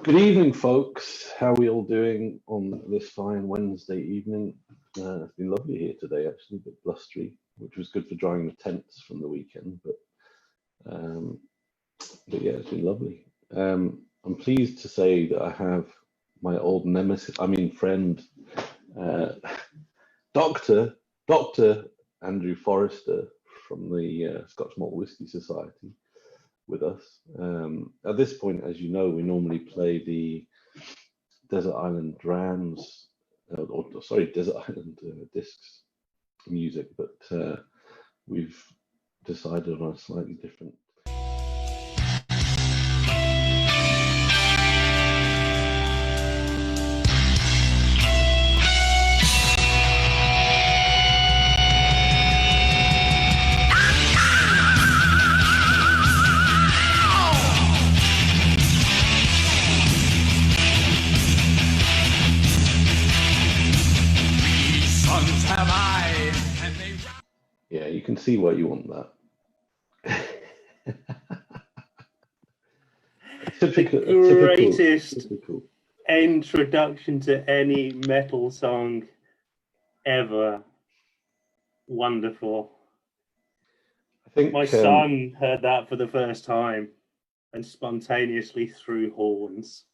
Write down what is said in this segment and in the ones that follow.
Good evening, folks. How are we all doing on this fine Wednesday evening? It's been lovely here today, actually, a bit blustery, which was good for drying the tents from the weekend. But yeah, it's been lovely. I'm pleased to say that I have my old nemesis, friend, Dr. Andrew Forrester from the Scotch Malt Whisky Society with us. At this point, as you know, we normally play the Desert Island Drams, Desert Island discs music, but we've decided on a slightly different. Yeah, you can see why you want that. Typical introduction to any metal song ever. Wonderful. I think my son heard that for the first time and spontaneously threw horns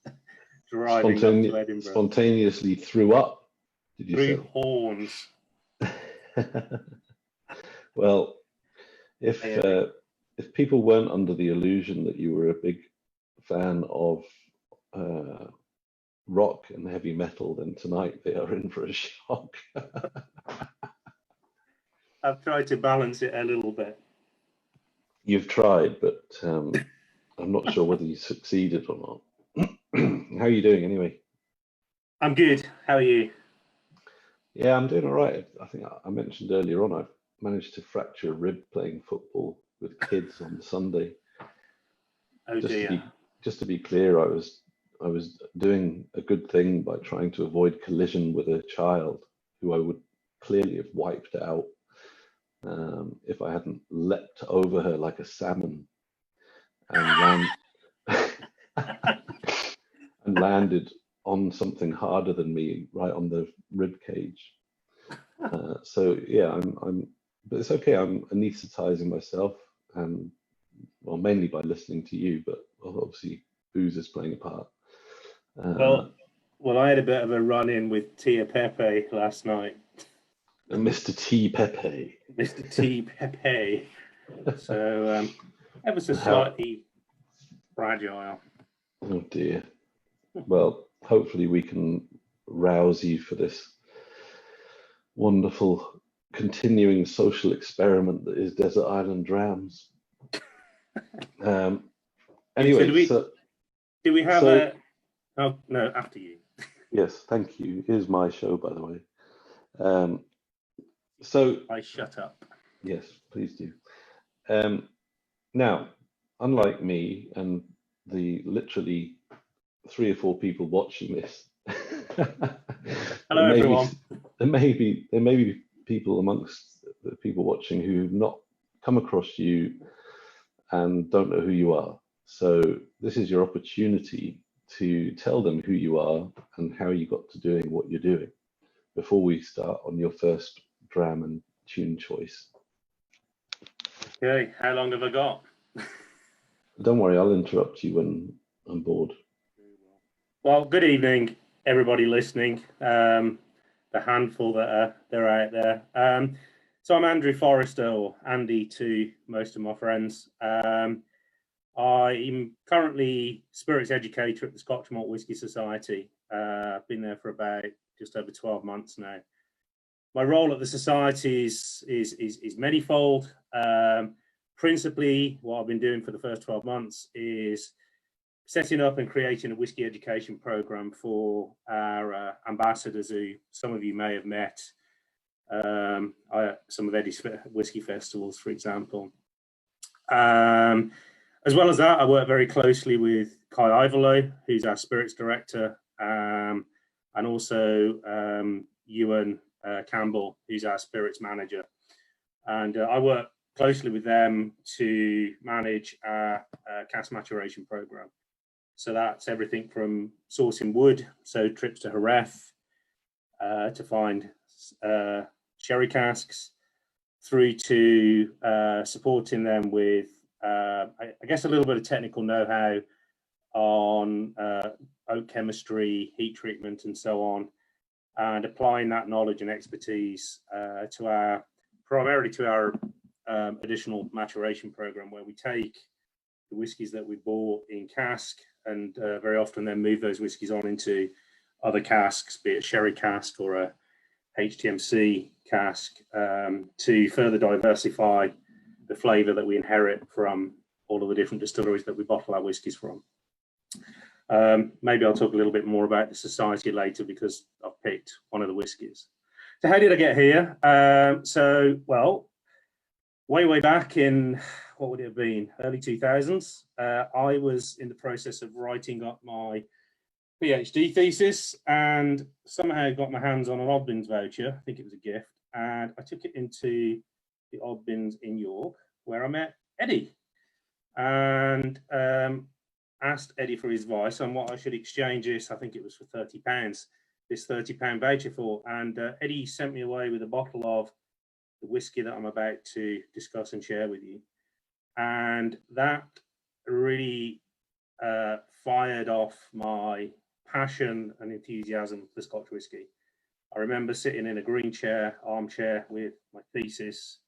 driving up to Edinburgh. Spontaneously threw up, did you say? Threw horns. Well, if people weren't under the illusion that you were a big fan of rock and heavy metal, then tonight they are in for a shock. I've tried to balance it a little bit. You've tried, but I'm not sure whether you succeeded or not. How are you doing anyway? I'm good. How are you? Yeah, I'm doing all right. I think I mentioned earlier on, I've managed to fracture a rib playing football with kids on Sunday. Oh dear. Just to be clear, I was doing a good thing by trying to avoid collision with a child who I would clearly have wiped out if I hadn't leapt over her like a salmon and landed on something harder than me, right on the rib cage. So yeah, but it's okay. I'm anesthetizing myself, and mainly by listening to you, but obviously booze is playing a part. Well, I had a bit of a run-in with Tia Pepe last night. Mr. T. Pepe. Mr. T. Pepe. So ever so slightly fragile. Oh dear. Well, hopefully we can rouse you for this wonderful continuing social experiment that is Desert Island Drams. Anyway, do we have a... Oh, no, after you. Yes, thank you. It is my show, by the way. So I shut up. Yes, please do. Now, unlike me and the literally 3 or 4 people watching this, hello everyone. There may be people amongst the people watching who've not come across you and don't know who you are. So this is your opportunity to tell them who you are and how you got to doing what you're doing before we start on your first dram and tune choice. Okay, how long have I got? Don't worry, I'll interrupt you when I'm bored. Well, good evening, everybody listening. The handful that are out there. So I'm Andrew Forrester, or Andy to most of my friends. I'm currently Spirits Educator at the Scotch Malt Whisky Society. I've been there for about just over 12 months now. My role at the society is manifold. Principally, what I've been doing for the first 12 months is setting up and creating a whisky education program for our ambassadors, who some of you may have met, some of Eddie's whisky festivals, for example. As well as that, I work very closely with Kai Ivalo, who's our spirits director, and also Ewan Campbell, who's our spirits manager. And I work closely with them to manage our cask maturation program. So that's everything from sourcing wood, so trips to Jerez to find sherry casks, through to supporting them with, I guess, a little bit of technical know-how on oak chemistry, heat treatment, and so on, and applying that knowledge and expertise primarily to our additional maturation program, where we take the whiskies that we bought in cask and very often then move those whiskies on into other casks, be it a sherry cask or a HTMC cask, to further diversify the flavour that we inherit from all of the different distilleries that we bottle our whiskies from. Maybe I'll talk a little bit more about the society later, because I've picked one of the whiskies. So how did I get here? Well, way back in, what would it have been, early 2000s, I was in the process of writing up my PhD thesis and somehow got my hands on an Oddbins voucher. I think it was a gift, and I took it into the Oddbins in York, where I met Eddie, and asked Eddie for his advice on what I should exchange this, I think it was for £30, this £30 voucher for. And Eddie sent me away with a bottle of the whiskey that I'm about to discuss and share with you. And that really fired off my passion and enthusiasm for Scotch whiskey. I remember sitting in a green armchair with my thesis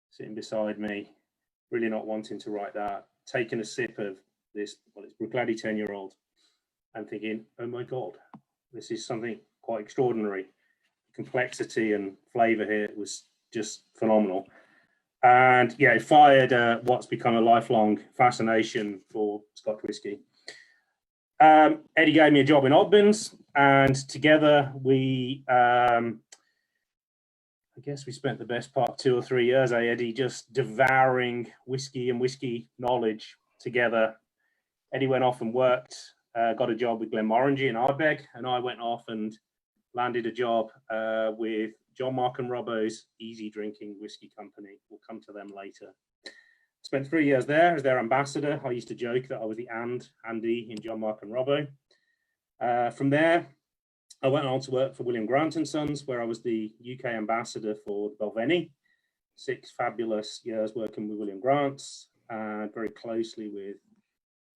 sitting beside me, really not wanting to write that, taking a sip of this, well, it's Bruichladdich 10-year-old, and thinking, oh my God, this is something quite extraordinary. Complexity and flavour here was just phenomenal. And yeah, it fired what's become a lifelong fascination for Scotch whisky. Eddie gave me a job in Oddbins, and together we, I guess we spent the best part of 2 or 3 years, Eddie, just devouring whiskey and whiskey knowledge together. Eddie went off and worked, got a job with Glenmorangie in Ardbeg, and I went off and landed a job with John Mark and Robbo's Easy Drinking Whiskey Company. We'll come to them later. Spent 3 years there as their ambassador. I used to joke that I was the Andy in John Mark and Robbo. From there, I went on to work for William Grant & Sons, where I was the UK ambassador for Balvenie. 6 fabulous years working with William Grant's, and very closely with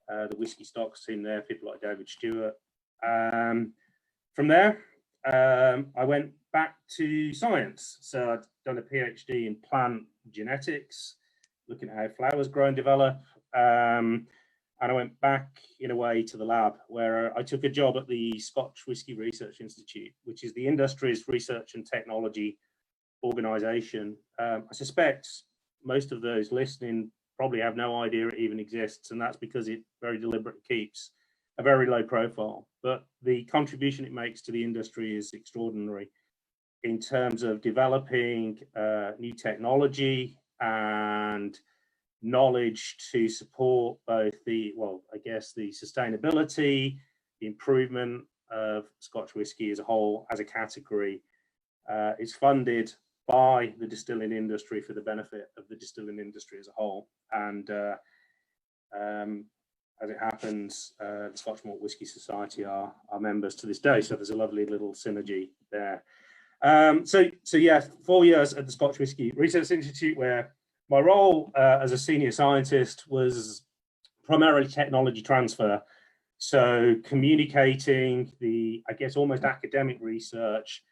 the whiskey stocks team there, people like David Stewart. From there, I went back to science. So I'd done a PhD in plant genetics, looking at how flowers grow and develop. And I went back in a way to the lab, where I took a job at the Scotch Whisky Research Institute, which is the industry's research and technology organisation. I suspect most of those listening probably have no idea it even exists, and that's because it very deliberately keeps a very low profile. But the contribution it makes to the industry is extraordinary in terms of developing new technology and knowledge to support both the, well, I guess the sustainability, the improvement of Scotch whisky as a whole, as a category. It's funded by the distilling industry for the benefit of the distilling industry as a whole. And as it happens, the Scotch Malt Whisky Society are members to this day. So there's a lovely little synergy there. So yeah, 4 years at the Scotch Whisky Research Institute, where my role as a senior scientist was primarily technology transfer. So communicating the, I guess, almost academic research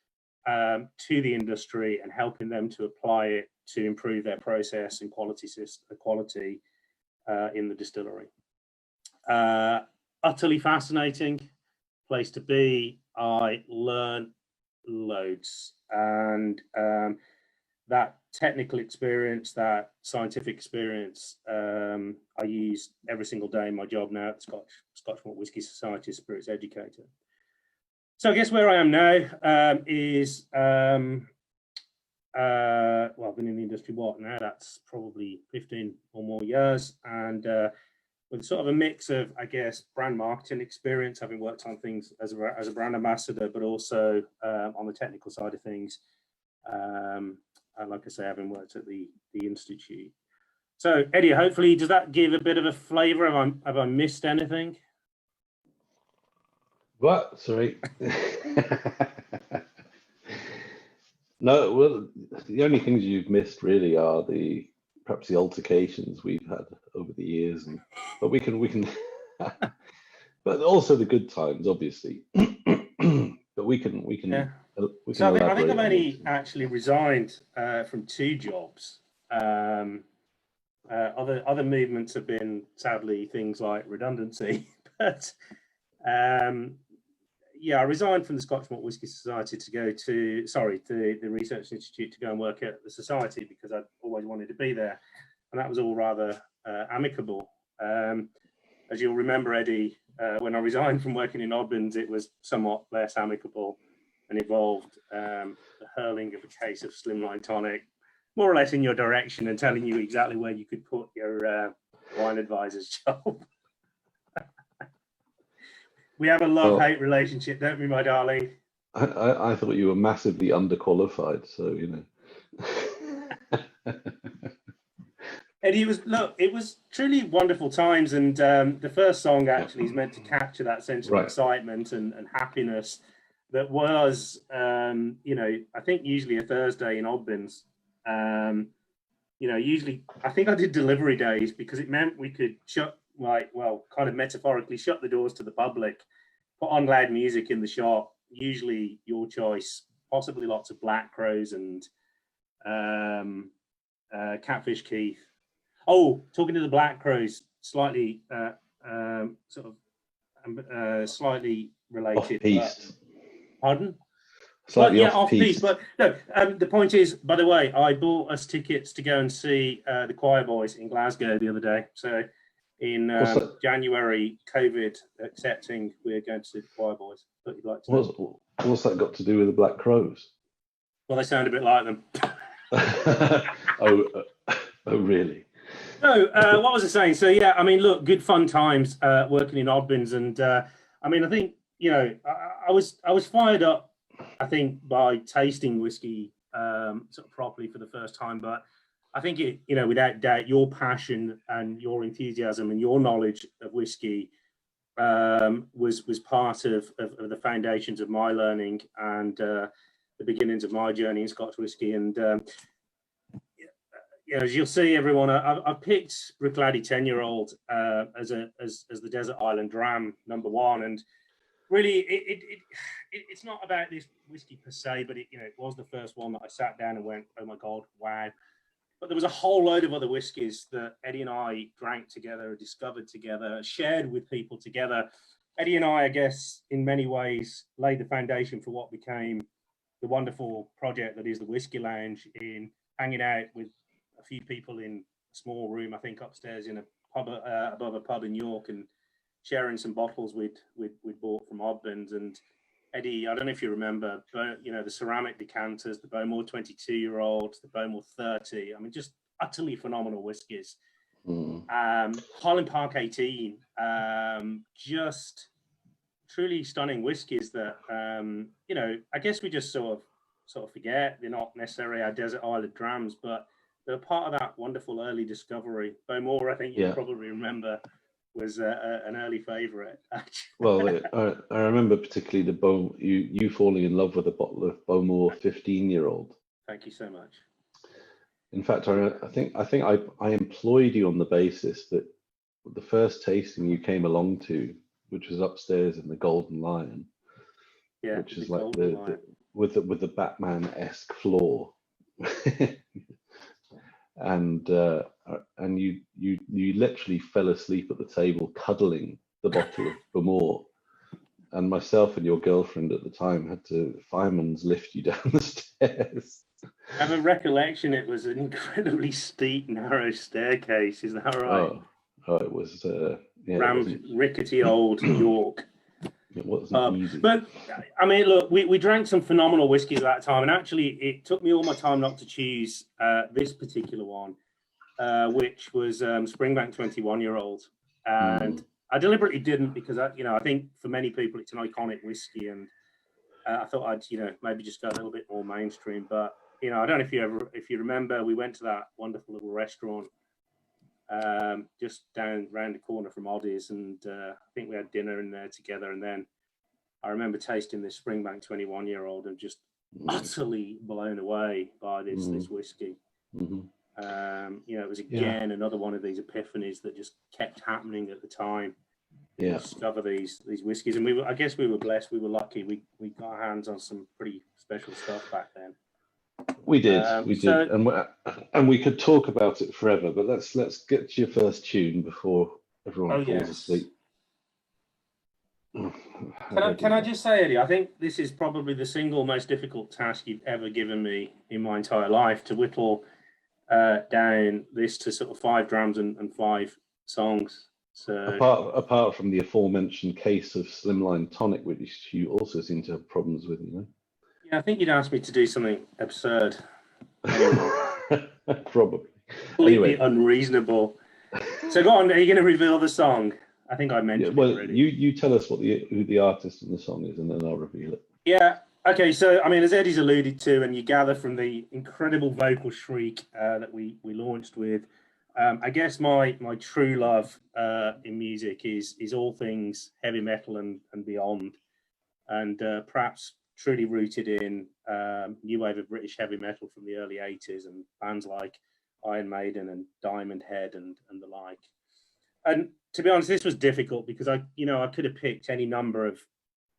to the industry and helping them to apply it to improve their process and quality in the distillery. Utterly fascinating place to be. I learned loads, and that technical experience, that scientific experience, I use every single day in my job now at the Scotch Malt Whisky Society as Spirits Educator. So I guess where I am now is, well, I've been in the industry, what now? That's probably 15 or more years, and with sort of a mix of, I guess, brand marketing experience, having worked on things as a brand ambassador, but also on the technical side of things. And like I say, having worked at the Institute. So Eddie, hopefully, does that give a bit of a flavour? Have I missed anything? What? Sorry. No, well, the only things you've missed really are perhaps the altercations we've had over the years, but we can, but also the good times, obviously. But we can Yeah. we can So I think elaborate I've on only those. actually resigned from 2 jobs. Other movements have been sadly things like redundancy, but um, yeah, I resigned from the Scotch Malt Whisky Society to go to the Research Institute to go and work at the Society because I'd always wanted to be there, and that was all rather amicable. As you'll remember, Eddie, when I resigned from working in Oddbins, it was somewhat less amicable and involved the hurling of a case of slimline tonic, more or less in your direction and telling you exactly where you could put your wine advisor's job. We have a love-hate relationship, don't we, my darling? I thought you were massively underqualified, so Eddie, it was truly wonderful times, and the first song actually is meant to capture that sense of excitement and happiness that was, I think usually a Thursday in Oddbins. Usually I think I did delivery days because it meant we could kind of metaphorically shut the doors to the public, put on loud music in the shop, usually your choice, possibly lots of Black Crows and Catfish Keith. Oh, talking to the Black Crows, slightly slightly related. Off-piste. Pardon? Slightly off-piste. But no, the point is, by the way, I bought us tickets to go and see the Choir Boys in Glasgow the other day. So in January, COVID accepting, we're going to see the Choir Boys. Thought you'd like to know. What's that got to do with the Black Crows? Well, they sound a bit like them. Oh, really? No, what was I saying? So yeah, I mean, look, good fun times working in Oddbins, and I mean, I think I was fired up, I think, by tasting whiskey sort of properly for the first time. But I think it, without doubt, your passion and your enthusiasm and your knowledge of whiskey was part of the foundations of my learning and the beginnings of my journey in Scotch whiskey. And as you'll see, everyone, I've picked Bruichladdich 10-year-old as the Desert Island Dram #1, and really, it's not about this whiskey per se, but it was the first one that I sat down and went, oh my god, wow. But there was a whole load of other whiskies that Eddie and I drank together, discovered together, shared with people together. Eddie and I guess, in many ways, laid the foundation for what became the wonderful project that is the Whisky Lounge, in hanging out with a few people in a small room, I think upstairs in a pub above a pub in York, and sharing some bottles we'd bought from Oddbins. And Eddie, I don't know if you remember, but the ceramic decanters, the Bowmore 22-year-old, the Bowmore 30. I mean, just utterly phenomenal whiskies. Highland Park 18, just truly stunning whiskies that I guess we just sort of forget. They're not necessarily our desert island drams, but they're part of that wonderful early discovery. Bowmore, I think you probably remember, was an early favourite. Well, I remember particularly you falling in love with a bottle of Bowmore 15-year-old. Thank you so much. In fact, I think I employed you on the basis that the first tasting you came along to, which was upstairs in the Golden Lion, which is like with the Batman-esque floor. And you literally fell asleep at the table cuddling the bottle of Bowmore, and myself and your girlfriend at the time had to fireman's lift you down the stairs. I have a recollection it was an incredibly steep, narrow staircase. Is that right? Oh, it was rickety old York. It wasn't easy. But I mean, look, we drank some phenomenal whiskies at that time, and actually, it took me all my time not to choose this particular one, which was Springbank 21-year-old, and I deliberately didn't because I think for many people it's an iconic whiskey, and I thought I'd maybe just go a little bit more mainstream. But I don't know if you remember, we went to that wonderful little restaurant just down round the corner from Oddie's, and I think we had dinner in there together, and then I remember tasting this Springbank 21-year-old and just utterly blown away by this whiskey. It was again another one of these epiphanies that just kept happening at the time. Discover these whiskies, and I guess we were blessed. We were lucky. We got our hands on some pretty special stuff back then. We did, and we could talk about it forever. But let's get to your first tune before everyone falls asleep. Can I just say, Eddie, I think this is probably the single most difficult task you've ever given me in my entire life, to whittle down this to sort of 5 drams and 5 songs. So apart from the aforementioned case of Slimline Tonic, which you also seem to have problems with, Yeah, I think you'd asked me to do something absurd. Probably. Completely unreasonable. So go on, are you going to reveal the song? I think I mentioned it already. You tell us who the artist and the song is, and then I'll reveal it. Yeah. Okay. So, I mean, as Eddie's alluded to, and you gather from the incredible vocal shriek that we launched with, I guess my true love in music is all things heavy metal and beyond, and perhaps truly rooted in new wave of British heavy metal from the early 80s and bands like Iron Maiden and Diamond Head and the like. And to be honest, this was difficult because I could have picked any number of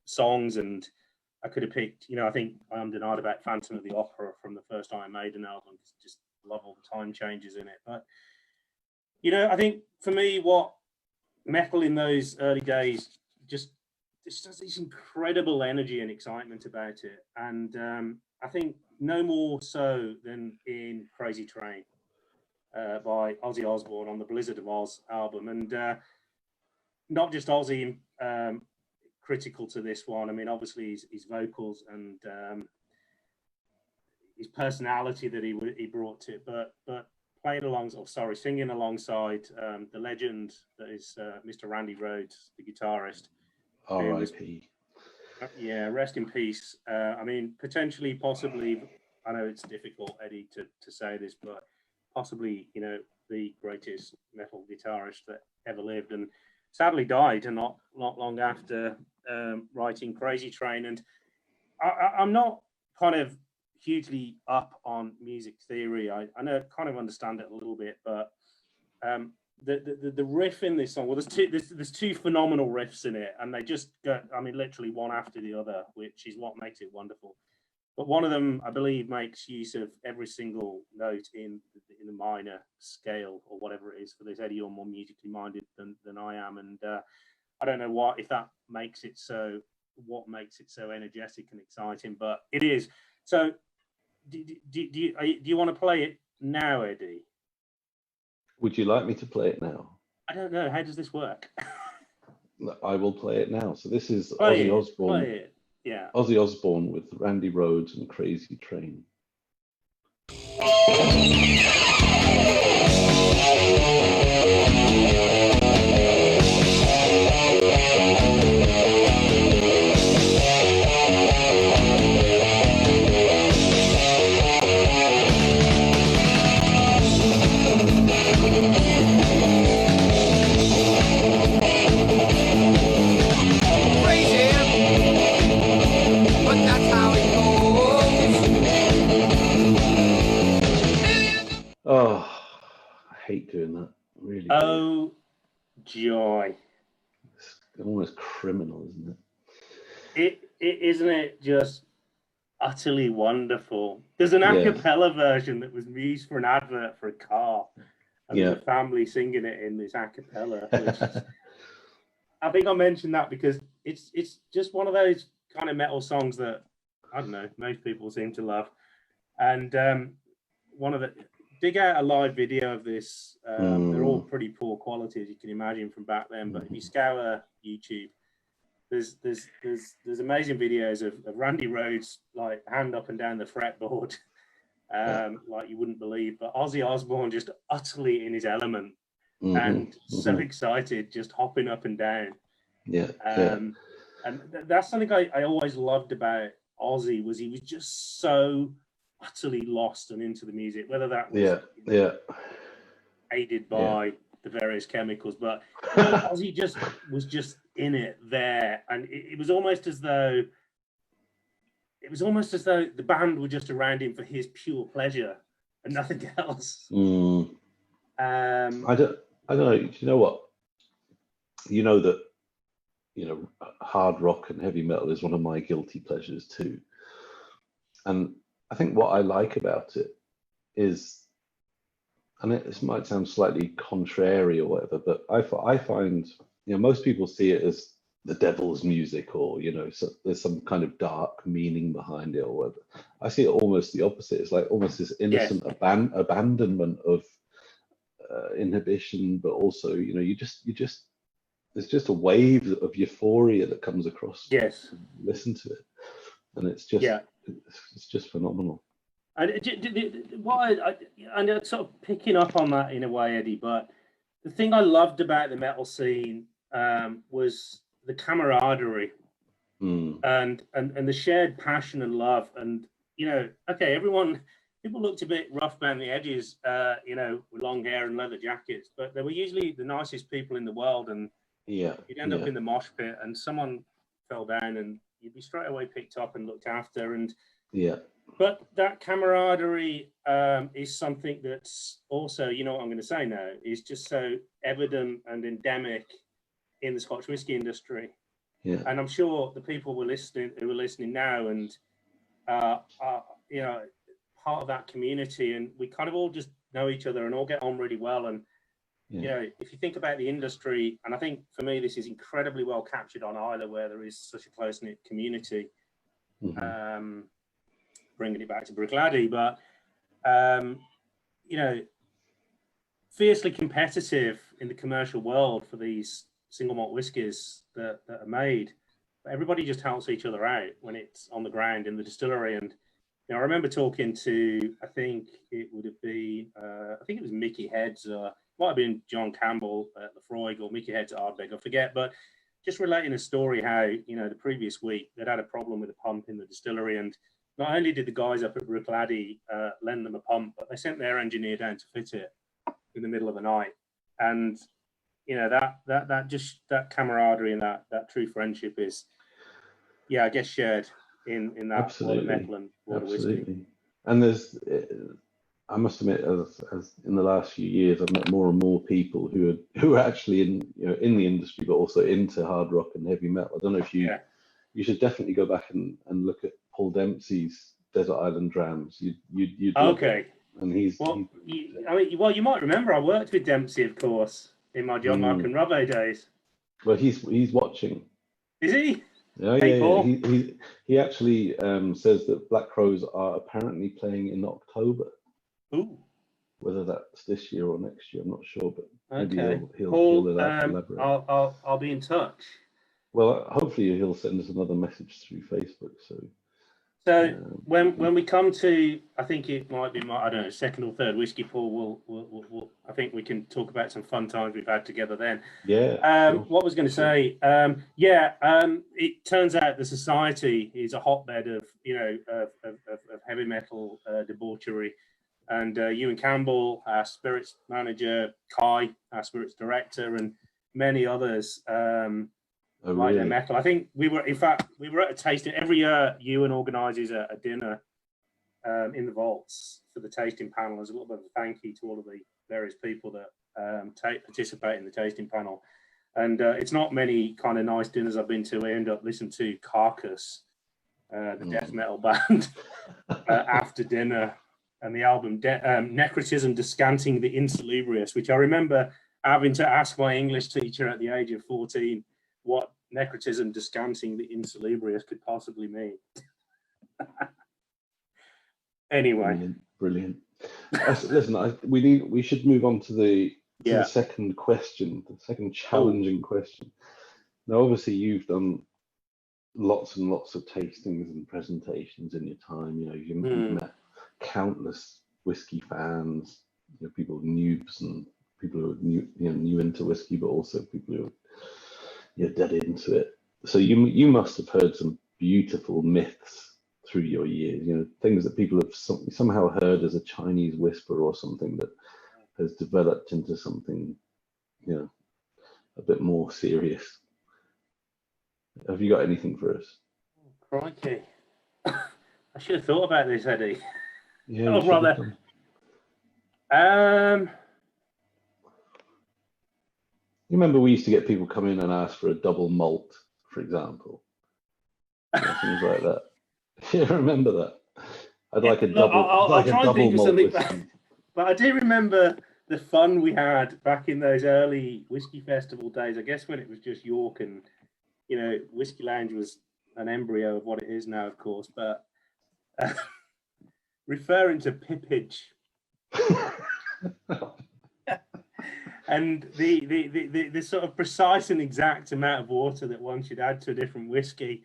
songs, and I could have picked, I think I am denied about Phantom of the Opera from the first Iron Maiden album, because I just love all the time changes in it. But, I think for me, what metal in those early days just has this incredible energy and excitement about it. And I think no more so than in Crazy Train by Ozzy Osbourne on the Blizzard of Oz album. And not just Ozzy critical to this one. I mean, obviously his vocals and his personality that he brought to it, but singing alongside the legend that is Mr. Randy Rhoads, the guitarist. R.I.P. Yeah, rest in peace. I mean, potentially, possibly, I know it's difficult, Eddie, to say this, but possibly, the greatest metal guitarist that ever lived, and sadly died not long after writing Crazy Train. And I'm not kind of hugely up on music theory. I know, kind of understand it a little bit, but the riff in this song, well, there's two phenomenal riffs in it, and they just go, I mean, literally one after the other, which is what makes it wonderful. But one of them, I believe, makes use of every single note in the minor scale or whatever it is. For this, Eddie, you're more musically minded than I am, and I don't know if that makes it so. What makes it so energetic and exciting? But it is. So, do you want to play it now, Eddie? Would you like me to play it now? I don't know. How does this work? I will play it now. So this is Ozzy Osbourne. Play it. Yeah. Ozzy Osbourne with Randy Rhoads and Crazy Train. Oh, I hate doing that. Really. Oh, joy. It's almost criminal, isn't it? Isn't it just utterly wonderful? There's an a cappella version that was used for an advert for a car, and the family singing it in this a cappella. I think I mentioned that because it's just one of those kind of metal songs that, I don't know, most people seem to love. And dig out a live video of this. They're all pretty poor quality, as you can imagine, from back then. But if you scour YouTube, there's amazing videos of Randy Rhoads, like, hand up and down the fretboard, like you wouldn't believe. But Ozzy Osbourne just utterly in his element and so excited, just hopping up and down. And that's something I always loved about Ozzy, was he was just so utterly lost and into the music, whether that was aided by the various chemicals, but Ozzy was just in it there, and it was almost as though the band were just around him for his pure pleasure and nothing else. I don't know. You know what? You know that, hard rock and heavy metal is one of my guilty pleasures too. And I think what I like about it is, and this might sound slightly contrary or whatever, but I find, most people see it as the devil's music, or, so there's some kind of dark meaning behind it or whatever. I see it almost the opposite. It's like almost this innocent abandonment of inhibition, but also, there's just a wave of euphoria that comes across. Yes. Listen to it, and it's just phenomenal. And I'm sort of picking up on that in a way, Eddie. But the thing I loved about the metal scene was the camaraderie and the shared passion and love. And people looked a bit rough around the edges, with long hair and leather jackets, but they were usually the nicest people in the world. And you'd end up in the mosh pit, and someone fell down, and you'd be straight away picked up and looked after. And but that camaraderie is something that's also, what I'm going to say now, is just so evident and endemic in the Scotch whisky industry. And I'm sure the people who are listening now, and part of that community, and we kind of all just know each other and all get on really well. And if you think about the industry, and I think for me this is incredibly well captured on Islay, where there is such a close-knit community. Bringing it back to Bruichladdich, but fiercely competitive in the commercial world for these single malt whiskies that are made. But everybody just helps each other out when it's on the ground in the distillery. And I remember talking to, I think it would have been, I think it was Mickey Heads, might have been John Campbell at Lefroy, or Mickey Heads at Ardbeg, I forget, but just relating a story how, the previous week they'd had a problem with a pump in the distillery, and not only did the guys up at Bruichladdich lend them a pump, but they sent their engineer down to fit it in the middle of the night. And that camaraderie and that true friendship is, I guess, shared in that world of metal and world of whiskey. And there's, I must admit, as in the last few years, I've met more and more people who are actually in the industry, but also into hard rock and heavy metal. I don't know if you should definitely go back and look at Paul Dempsey's Desert Island Drams. You'd okay. And he's you might remember I worked with Dempsey, of course, in my John Mark and Robbo days. Well, he's watching. Is he? Yeah. He actually says that Black Crows are apparently playing in October. Ooh. Whether that's this year or next year, I'm not sure, but maybe he'll Paul, elaborate. I'll be in touch. Well, hopefully he'll send us another message through Facebook. So when we come to, I think it might be second or third whiskey, Paul, we'll I think we can talk about some fun times we've had together then. Yeah. Sure. What I was going to say, it turns out the society is a hotbed of of heavy metal debauchery, and Ewan Campbell, our spirits manager, Kai, our spirits director, and many others. Like their metal. I think we were at a tasting every year. Ewan organises a dinner in the vaults for the tasting panel as a little bit of a thank you to all of the various people that participate in the tasting panel. And it's not many kind of nice dinners I've been to. I end up listening to Carcass, the death metal band, after dinner, and the album Necrotism Descanting the Insalubrious, which I remember having to ask my English teacher at the age of 14 what necrotism descanting the insalubrious could possibly mean. Anyway, brilliant. Listen, we should move on to the second question, the second challenging question. Now, obviously, you've done lots and lots of tastings and presentations in your time. You've met countless whiskey fans, people noobs and people who are new into whiskey, but also people who you're dead into it. So you must have heard some beautiful myths through your years, things that people have somehow heard as a Chinese whisper or something that has developed into something, a bit more serious. Have you got anything for us? Crikey. I should have thought about this, Eddie. Yeah. Oh, brother. You remember we used to get people come in and ask for a double malt, for example, things like that. You remember that? I'd like a double. I'll try and think of something, but I do remember the fun we had back in those early whiskey festival days. I guess when it was just York, and Whiskey Lounge was an embryo of what it is now, of course. But referring to pippage. And the sort of precise and exact amount of water that one should add to a different whiskey.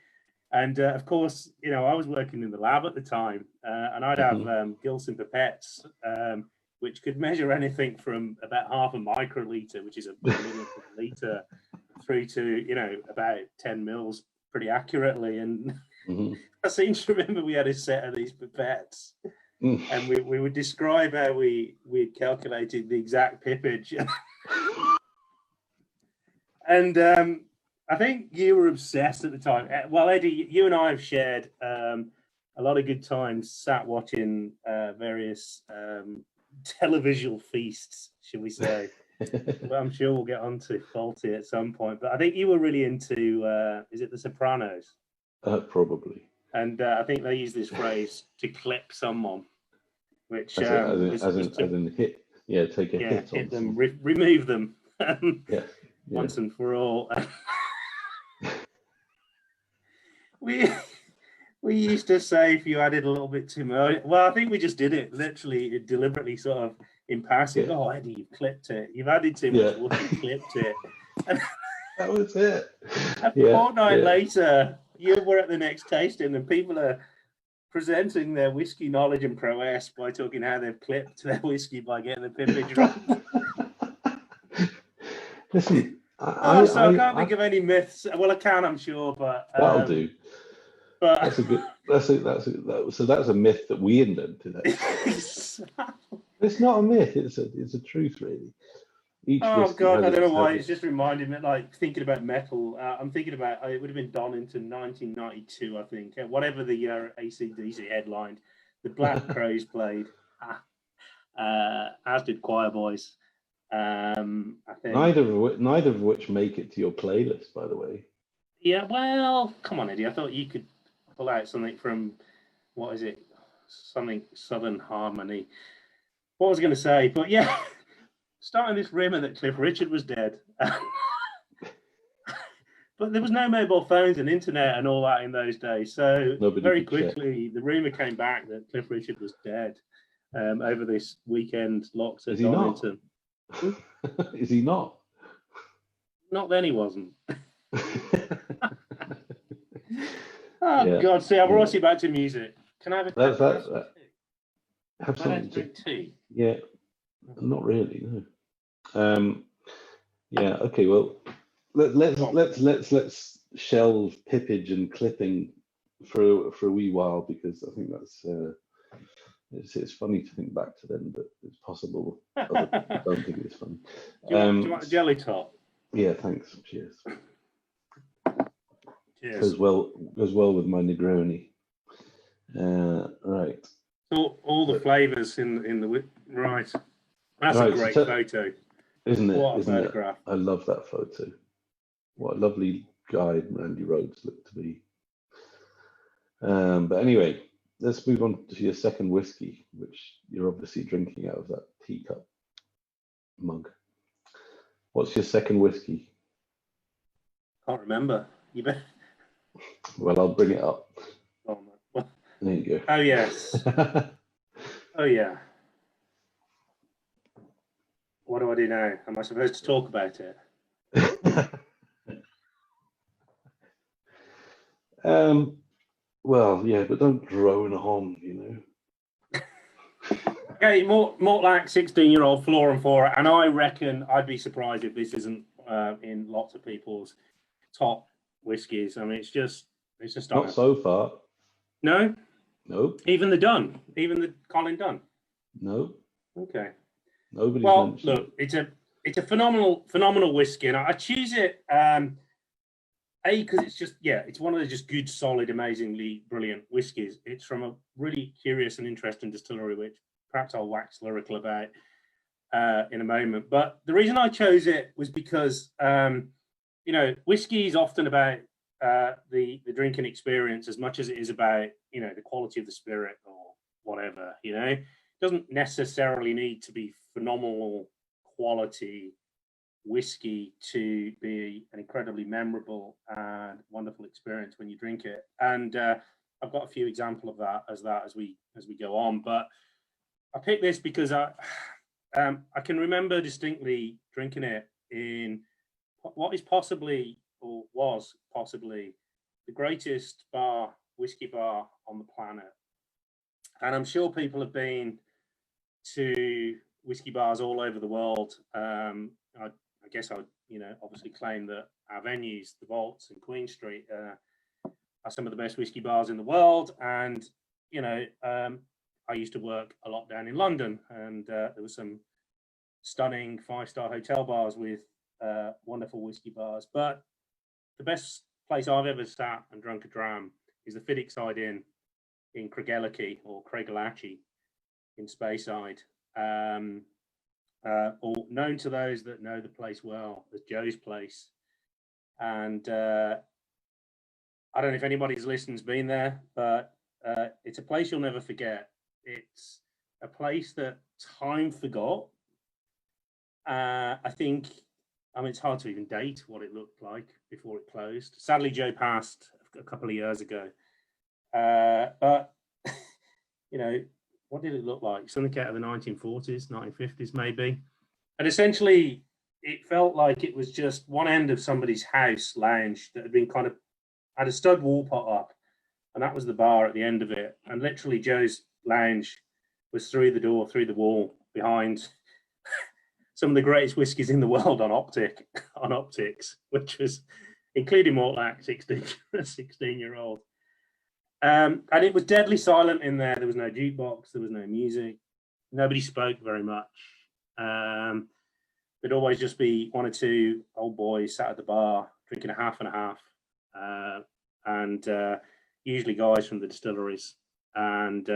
And of course, I was working in the lab at the time, and I'd have Gilson pipettes, which could measure anything from about half a microliter, which is a millionth of a liter, through to about 10 mils pretty accurately. And I seem to remember we had a set of these pipettes. And we would describe how we calculated the exact pippage. And I think you were obsessed at the time. Well, Eddie, you and I have shared a lot of good times sat watching various televisual feasts, shall we say. Well, I'm sure we'll get on to Faulty at some point. But I think you were really into, is it The Sopranos? Probably. And I think they use this phrase, to clip someone. Which as in hit, take a hit on them, remove them once and for all. we used to say if you added a little bit too much. Well, I think we just did it literally, deliberately, sort of in passing. Oh, Eddie, you've clipped it. You've added too much water. You clipped it. And that was it. A fortnight later, you were at the next tasting, and people are presenting their whiskey knowledge and prowess by talking how they've clipped their whiskey by getting the pippage right. Listen, I can't think of any myths. Well, I can, I'm sure, but that'll do. But that's a good. So that's a myth that we invented. It's not a myth. It's a truth, really. God, I don't know why. It's just reminding me, like thinking about metal. I'm thinking about it would have been Donington 1992, I think. Whatever the year AC/DC headlined, the Black Crows played, as did Choir Boys. I think neither of which make it to your playlist, by the way. Yeah, well, come on, Eddie. I thought you could pull out something from what is it? Something Southern Harmony. What was I going to say? But yeah. Starting this rumour that Cliff Richard was dead. But there was no mobile phones and internet and all that in those days. So very quickly, the rumour came back that Cliff Richard was dead over this weekend locked at Donington. Is he not? Not then, he wasn't. God, see, we're also back to music. Can I have a have something to tea? Yeah, not really, no. Okay, well, let's shelve pippage and clipping for a wee while, because I think that's it's funny to think back to them, but it's possible other people don't think it's funny. Do you want a jelly top? Yeah, thanks. Cheers. Cheers. Goes well with my Negroni. Right. All the flavours in the right. That's a great photo, isn't it? What a photograph! I love that photo. What a lovely guy Randy Rhoads looked to be. But anyway, let's move on to your second whiskey, which you're obviously drinking out of that teacup mug. What's your second whiskey? Can't remember. You bet. Well, I'll bring it up. Oh, no. There you go. Oh yes. Oh yeah. What do I do now? Am I supposed to talk about it? Well, yeah, but don't drone on, you know. Okay, more like 16-year-old Flora and Flora, and I reckon I'd be surprised if this isn't in lots of people's top whiskies. I mean, it's just not so far. No. Nope. Even the Colin Dunn. No. Okay. Nobody's mentioned. Look, it's a phenomenal whiskey, and I choose it. Because it's just, it's one of the just good, solid, amazingly brilliant whiskies. It's from a really curious and interesting distillery, which perhaps I'll wax lyrical about in a moment. But the reason I chose it was because, whiskey is often about the drinking experience as much as it is about, the quality of the spirit or whatever, It doesn't necessarily need to be phenomenal quality whiskey to be an incredibly memorable and wonderful experience when you drink it. And I've got a few examples of that as we go on. But I picked this because I can remember distinctly drinking it in what is possibly, or was possibly, the greatest whiskey bar on the planet. And I'm sure people have been to whiskey bars all over the world. I guess I would, obviously claim that our venues, the Vaults and Queen Street, are some of the best whiskey bars in the world. And, I used to work a lot down in London, and there were some stunning 5-star hotel bars with wonderful whiskey bars. But the best place I've ever sat and drunk a dram is the Fiddleside Inn in Craigellachie, or Craigellachie in Speyside. Or known to those that know the place well as Joe's Place. And I don't know if anybody's listening's been there, but it's a place you'll never forget. It's a place that time forgot. It's hard to even date what it looked like before it closed. Sadly, Joe passed a couple of years ago. But, what did it look like? Something out of the 1940s, 1950s, maybe. And essentially, it felt like it was just one end of somebody's house lounge that had been had a stud wall put up, and that was the bar at the end of it. And literally, Joe's lounge was through the door, through the wall, behind some of the greatest whiskies in the world on optics, which was including Mortlach, 16-year-old. And it was deadly silent in there. There was no jukebox. There was no music. Nobody spoke very much. There'd always just be one or two old boys sat at the bar drinking a half and a half, and usually guys from the distilleries. And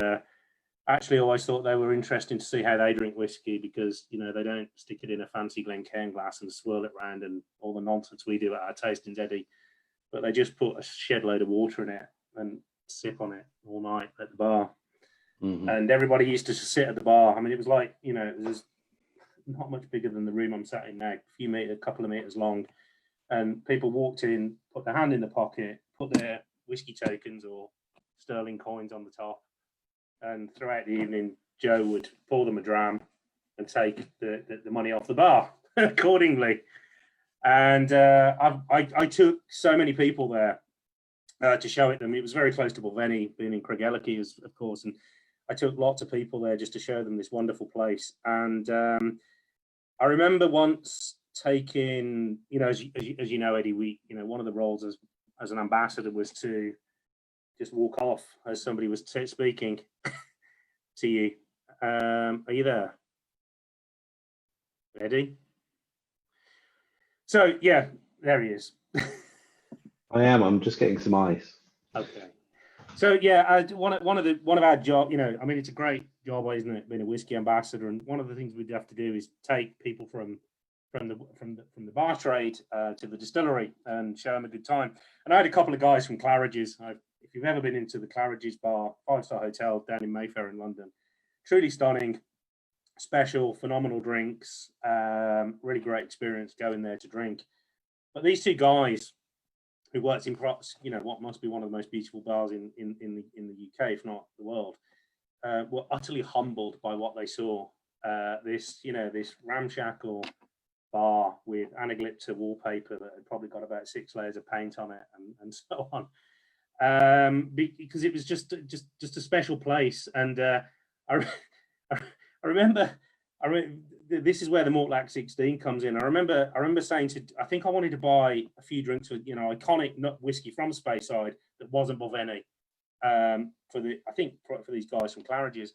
actually always thought they were interesting to see how they drink whiskey, because, they don't stick it in a fancy Glencairn glass and swirl it around and all the nonsense we do at our tastings, Eddie. But they just put a shed load of water in it and sip on it all night at the bar. Mm-hmm. And everybody used to sit at the bar. I mean, it was like, it was not much bigger than the room I'm sat in now, a couple of meters long. And people walked in, put their hand in the pocket, put their whiskey tokens or sterling coins on the top. And throughout the evening, Joe would pour them a dram and take the money off the bar accordingly. And I took so many people there to show it them. It was very close to Bulveni, being in Craigellachie, of course, and I took lots of people there just to show them this wonderful place. And I remember once taking, as you know, Eddie, one of the roles as an ambassador was to just walk off as somebody was speaking to you. Are you there, Eddie? So yeah, there he is. I am. I'm just getting some ice. Okay. So yeah, one of our job, it's a great job, isn't it, being a whiskey ambassador? And one of the things we'd have to do is take people from the bar trade to the distillery and show them a good time. And I had a couple of guys from Claridge's. If you've ever been into the Claridge's bar, 5-star hotel down in Mayfair in London, truly stunning, special, phenomenal drinks, really great experience going there to drink. But these two guys who worked in what must be one of the most beautiful bars in the UK, if not the world, were utterly humbled by what they saw. This ramshackle bar with anaglypta wallpaper that had probably got about 6 layers of paint on it and so on. Because it was just a special place. And I remember this is where the Mortlach 16 comes in. I remember saying I think I wanted to buy a few drinks with, iconic whiskey from Speyside that wasn't Bulveni, for these guys from Claridge's.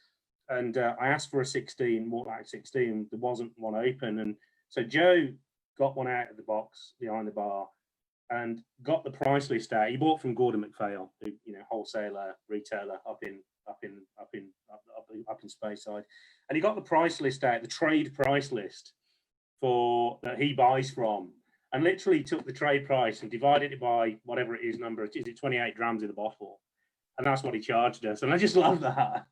And I asked for a Mortlach 16. There wasn't one open. And so Joe got one out of the box behind the bar and got the price list out. He bought from Gordon MacPhail, who, wholesaler, retailer up in Speyside, and he got the price list out, the trade price list for that he buys from, and literally took the trade price and divided it by whatever it is, is it 28 drams in the bottle, and that's what he charged us. And I just love that.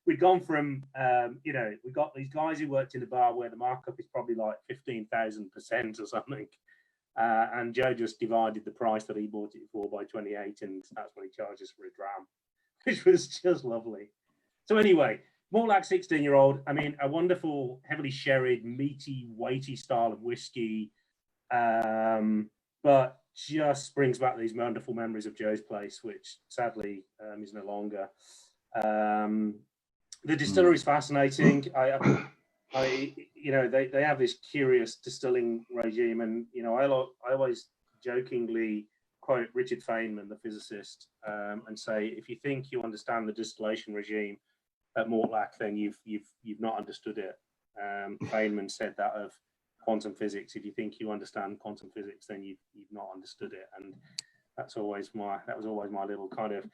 We'd gone from we got these guys who worked in the bar where the markup is probably like 15,000% or something. And Joe just divided the price that he bought it for by 28, and that's what he charges for a dram, which was just lovely. So anyway, Mortlach 16-year-old, I mean, a wonderful, heavily sherried, meaty, weighty style of whiskey, but just brings back these wonderful memories of Joe's place, which sadly is no longer. The distillery is fascinating. They have this curious distilling regime, and I always jokingly quote Richard Feynman, the physicist, and say, if you think you understand the distillation regime at Mortlach, then you've not understood it. Feynman said that of quantum physics. If you think you understand quantum physics, then you've not understood it. And that was always my little kind of.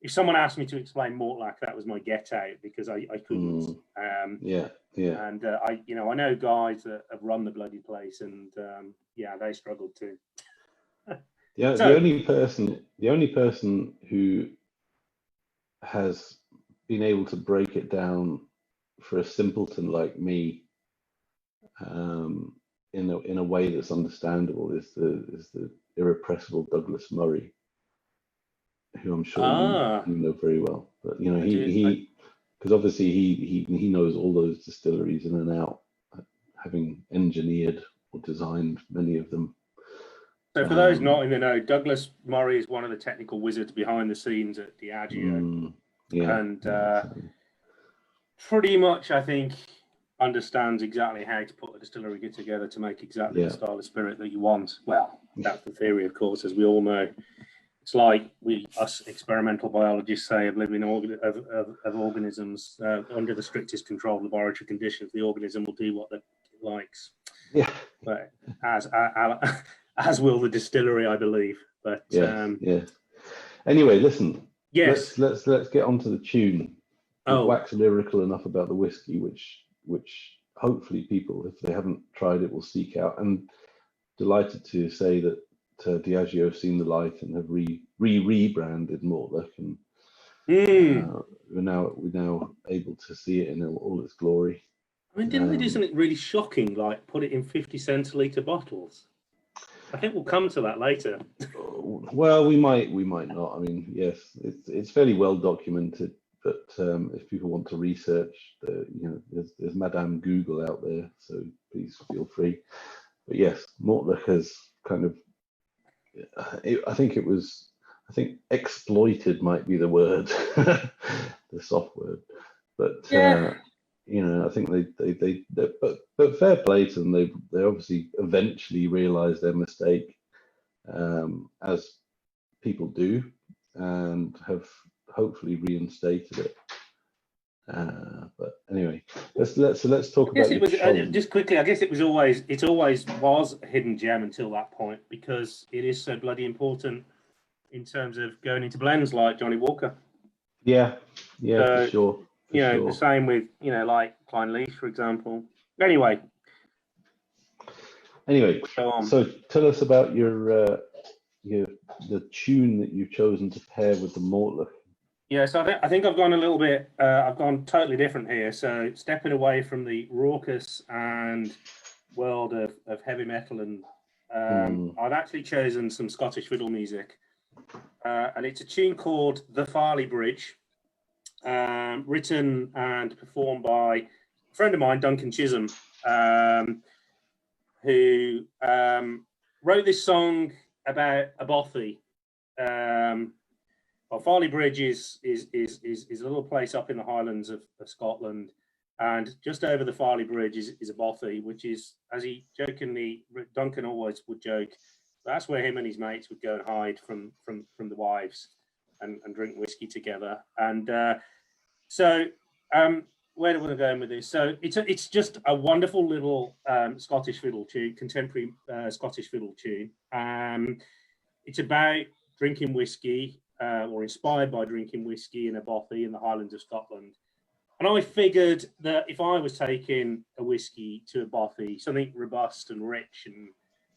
If someone asked me to explain Mortlach, that was my get out, because I couldn't. Yeah. And I know guys that have run the bloody place, and they struggled too. Yeah, So, the only person who has been able to break it down for a simpleton like me, in a way that's understandable, is the irrepressible Douglas Murray, who I'm sure you know very well. But he because obviously he knows all those distilleries in and out, having engineered or designed many of them. So for those not in the know, Douglas Murray is one of the technical wizards behind the scenes at Diageo. Pretty much, I think, understands exactly how to put a distillery together to make exactly the style of spirit that you want. Well, that's the theory, of course, as we all know. It's like us experimental biologists say of living of organisms under the strictest controlled laboratory conditions. The organism will do what it likes. Yeah. But as will the distillery, I believe. But yes. Anyway, listen. Yes. Let's get onto the tune. We've waxed lyrical enough about the whiskey, which hopefully people, if they haven't tried it, will seek out. And delighted to say that Diageo have seen the light and have rebranded Mortlach, and we're now able to see it in all its glory. I mean, didn't they do something really shocking, like put it in 50 centiliter bottles? I think we'll come to that later. Well, we might not. I mean, yes, it's fairly well documented, but if people want to research, there's Madame Google out there, so please feel free. But yes, Mortlach has kind of. I think exploited might be the word, the soft word, but I think they but fair play to them. They obviously eventually realised their mistake, as people do, and have hopefully reinstated it. But anyway, let's talk about it. Just quickly, I guess it always was a hidden gem until that point, because it is so bloody important in terms of going into blends like Johnny Walker. Yeah, for sure. The same with like Klein Leaf, for example. Anyway, so tell us about the tune that you've chosen to pair with the Mortlach. Yeah, so I think I've gone a little bit. I've gone totally different here. So stepping away from the raucous and world of heavy metal, and I've actually chosen some Scottish fiddle music, and it's a tune called "The Farley Bridge," written and performed by a friend of mine, Duncan Chisholm, who wrote this song about a bothy. Well, Farley Bridge is a little place up in the Highlands of Scotland, and just over the Farley Bridge is a bothy, which is, as he jokingly, Duncan always would joke, that's where him and his mates would go and hide from the wives and drink whiskey together. And so where do I want to go in with this? So it's just a wonderful little Scottish fiddle tune, contemporary Scottish fiddle tune. It's about drinking whiskey, or inspired by drinking whiskey in a bothy in the Highlands of Scotland. And I figured that if I was taking a whiskey to a bothy, something robust and rich and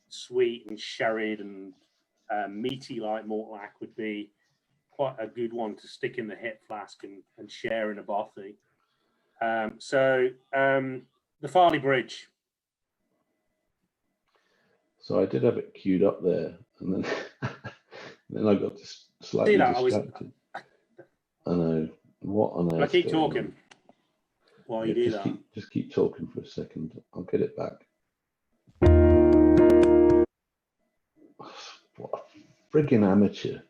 sweet and sherried and meaty like Mortlach would be quite a good one to stick in the hip flask and share in a bothy. So the Farley Bridge. So I did have it queued up there, and then I got slightly distracted. I know. What on earth? I keep talking while you do that. Just keep talking for a second. I'll get it back. What a friggin' amateur.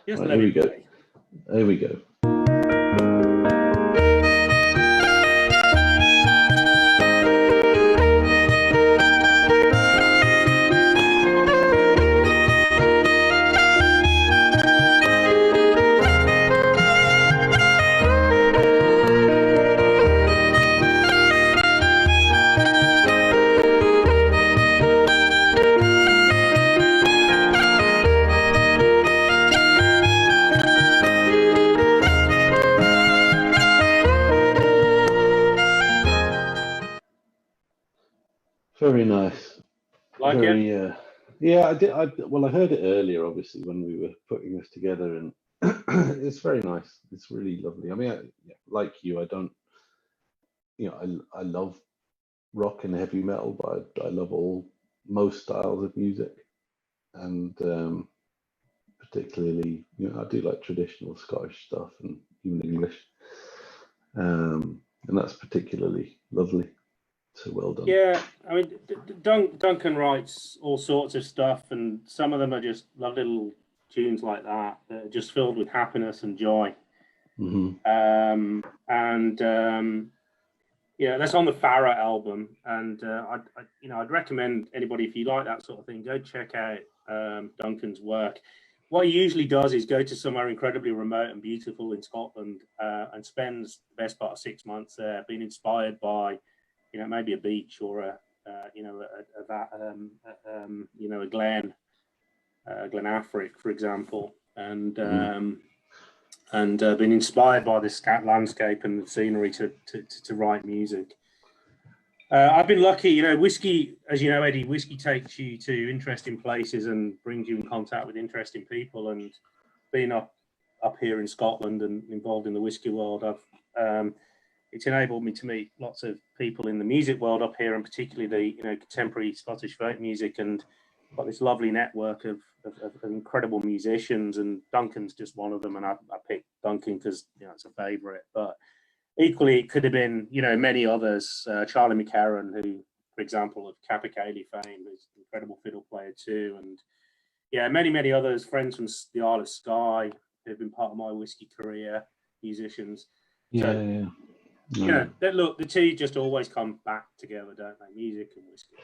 Right, here we go. There we go. Very nice. Like it? Yeah, I did. Well, I heard it earlier, obviously, when we were putting this together, and it's very nice. It's really lovely. I mean, like you, I don't, I love rock and heavy metal, but I love most styles of music, and particularly, I do like traditional Scottish stuff and even English, and that's particularly lovely. So well done. Yeah, I mean, Duncan writes all sorts of stuff, and some of them are just lovely little tunes like that are just filled with happiness and joy. Mm-hmm. That's on the Farah album, and I'd recommend anybody, if you like that sort of thing, go check out Duncan's work. What he usually does is go to somewhere incredibly remote and beautiful in Scotland, and spends the best part of 6 months there, being inspired by, maybe a beach or a glen, Glen Affric, for example, and been inspired by this landscape and the scenery to write music. I've been lucky, whiskey, as you know, Eddie, whiskey takes you to interesting places and brings you in contact with interesting people. And being up here in Scotland and involved in the whiskey world, it's enabled me to meet lots of people in the music world up here, and particularly the contemporary Scottish folk music, and got this lovely network of incredible musicians, and Duncan's just one of them. And I picked Duncan because it's a favourite, but equally it could have been many others. Charlie McCarran, who, for example, of Capercaillie fame, is an incredible fiddle player too, and many others, friends from the Isle of Skye who've been part of my whiskey career, musicians. Look, the two just always come back together, don't they? Music and whiskey.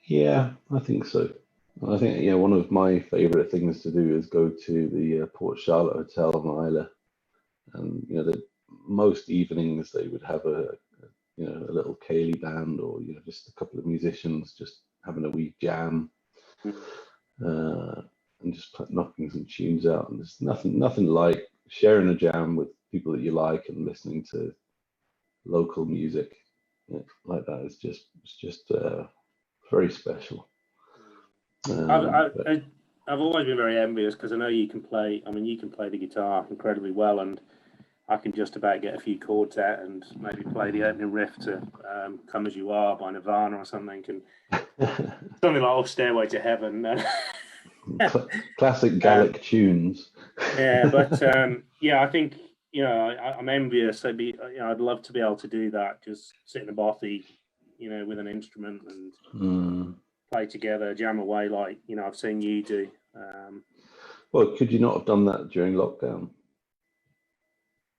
Yeah, I think so. I think one of my favourite things to do is go to the Port Charlotte Hotel on Islay, and most evenings they would have a little ceilidh band, or just a couple of musicians just having a wee jam, and just knocking some tunes out. And there's nothing like sharing a jam with people that you like and listening to local music like that. It's just very special. I've always been very envious, because I know you can play. I mean, you can play the guitar incredibly well, and I can just about get a few chords out and maybe play the opening riff to "Come As You Are" by Nirvana or something, and something like "Oh Stairway to Heaven." Classic Gaelic tunes. Yeah, but I think I'm envious. I'd love to be able to do that. Just sit in a bothy, with an instrument and play together, jam away like I've seen you do. Well, could you not have done that during lockdown?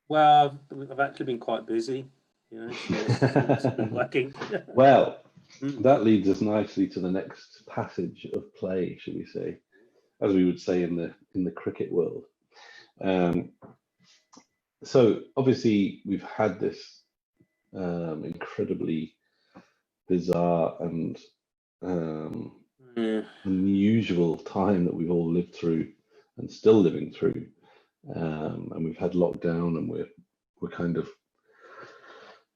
Well, I've actually been quite busy. It's been working. Well, that leads us nicely to the next passage of play, should we say, as we would say in the cricket world. So obviously we've had this incredibly bizarre and Yeah. unusual time that we've all lived through and still living through. And we've had lockdown, and we're kind of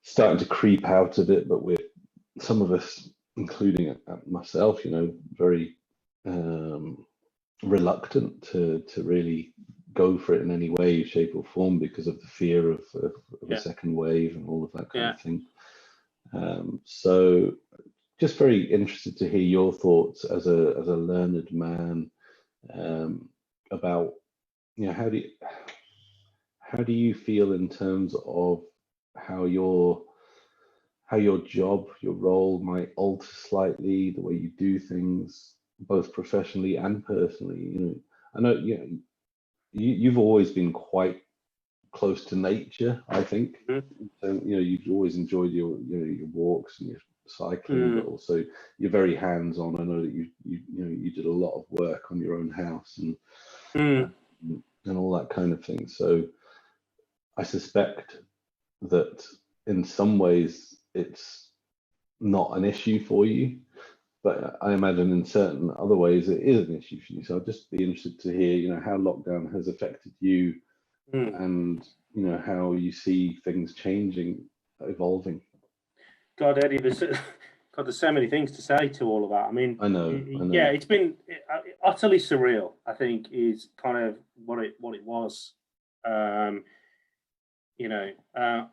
starting to creep out of it, but some of us, including myself, very reluctant to really go for it in any way, shape, or form because of the fear of a second wave and all of that kind of thing. So just very interested to hear your thoughts as a learned man about, how do you feel in terms of how your job, your role might alter slightly the way you do things, both professionally and personally. I know you've always been quite close to nature, I think. So you've always enjoyed your walks and your cycling, but also you're very hands-on. I know that you did a lot of work on your own house and all that kind of thing. So I suspect that in some ways it's not an issue for you, but I imagine in certain other ways it is an issue for you. So I'd just be interested to hear, how lockdown has affected you and, how you see things changing, evolving. God, Eddie, there's so many things to say to all of that. I mean, I know. Yeah, it's been utterly surreal, I think, is kind of what it was. I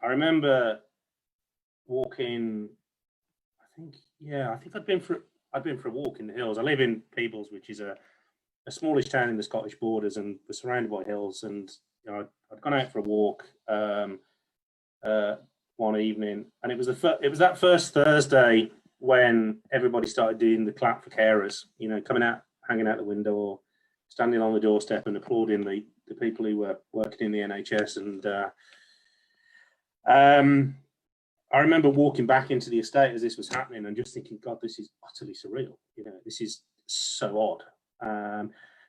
remember walking. I think I'd been for a walk in the hills. I live in Peebles, which is a smallish town in the Scottish borders, and we're surrounded by hills. And I'd gone out for a walk one evening, and it was that first Thursday when everybody started doing the clap for carers. Coming out, hanging out the window, or standing on the doorstep and applauding the people who were working in the NHS. And I remember walking back into the estate as this was happening and just thinking, God, this is utterly surreal. This is so odd.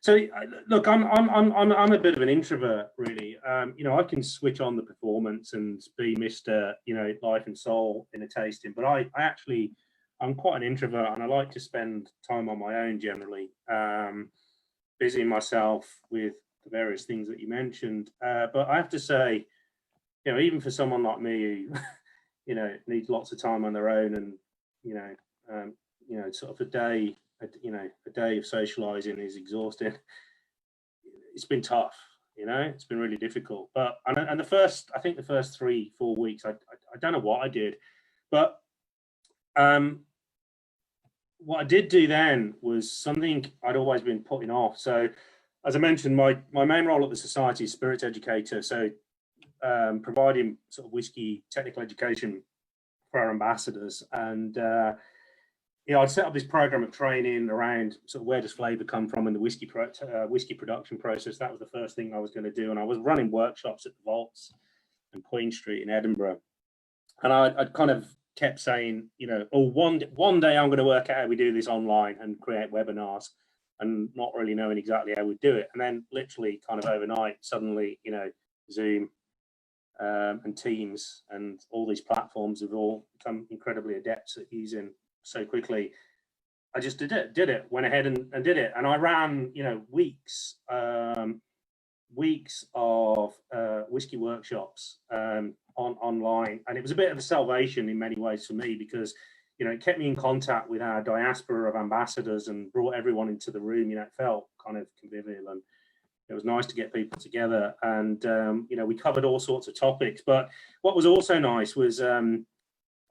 So look, I'm a bit of an introvert, really. I can switch on the performance and be Mr. Life and soul in a tasting, but I'm quite an introvert, and I like to spend time on my own generally, busying myself with the various things that you mentioned. But I have to say, even for someone like me who needs lots of time on their own, and sort of a day of socializing is exhausting. It's been tough, it's been really difficult. But and the first 3-4 weeks, I don't know what I did, but what I did do then was something I'd always been putting off. So, as I mentioned, my main role at the society is Spirit Educator. So, providing sort of whisky technical education for our ambassadors. And I'd set up this program of training around sort of where does flavour come from in the whisky production process. That was the first thing I was going to do. And I was running workshops at the Vaults and Queen Street in Edinburgh. And I'd kind of kept saying, one day I'm going to work out how we do this online and create webinars, and not really knowing exactly how we do it. And then literally kind of overnight, suddenly, Zoom and Teams and all these platforms have all become incredibly adept at using so quickly. I just did it, went ahead and did it. And I ran, weeks of whisky workshops online. And it was a bit of a salvation in many ways for me, because, it kept me in contact with our diaspora of ambassadors and brought everyone into the room. It felt kind of convivial, and it was nice to get people together. And, we covered all sorts of topics. But what was also nice was I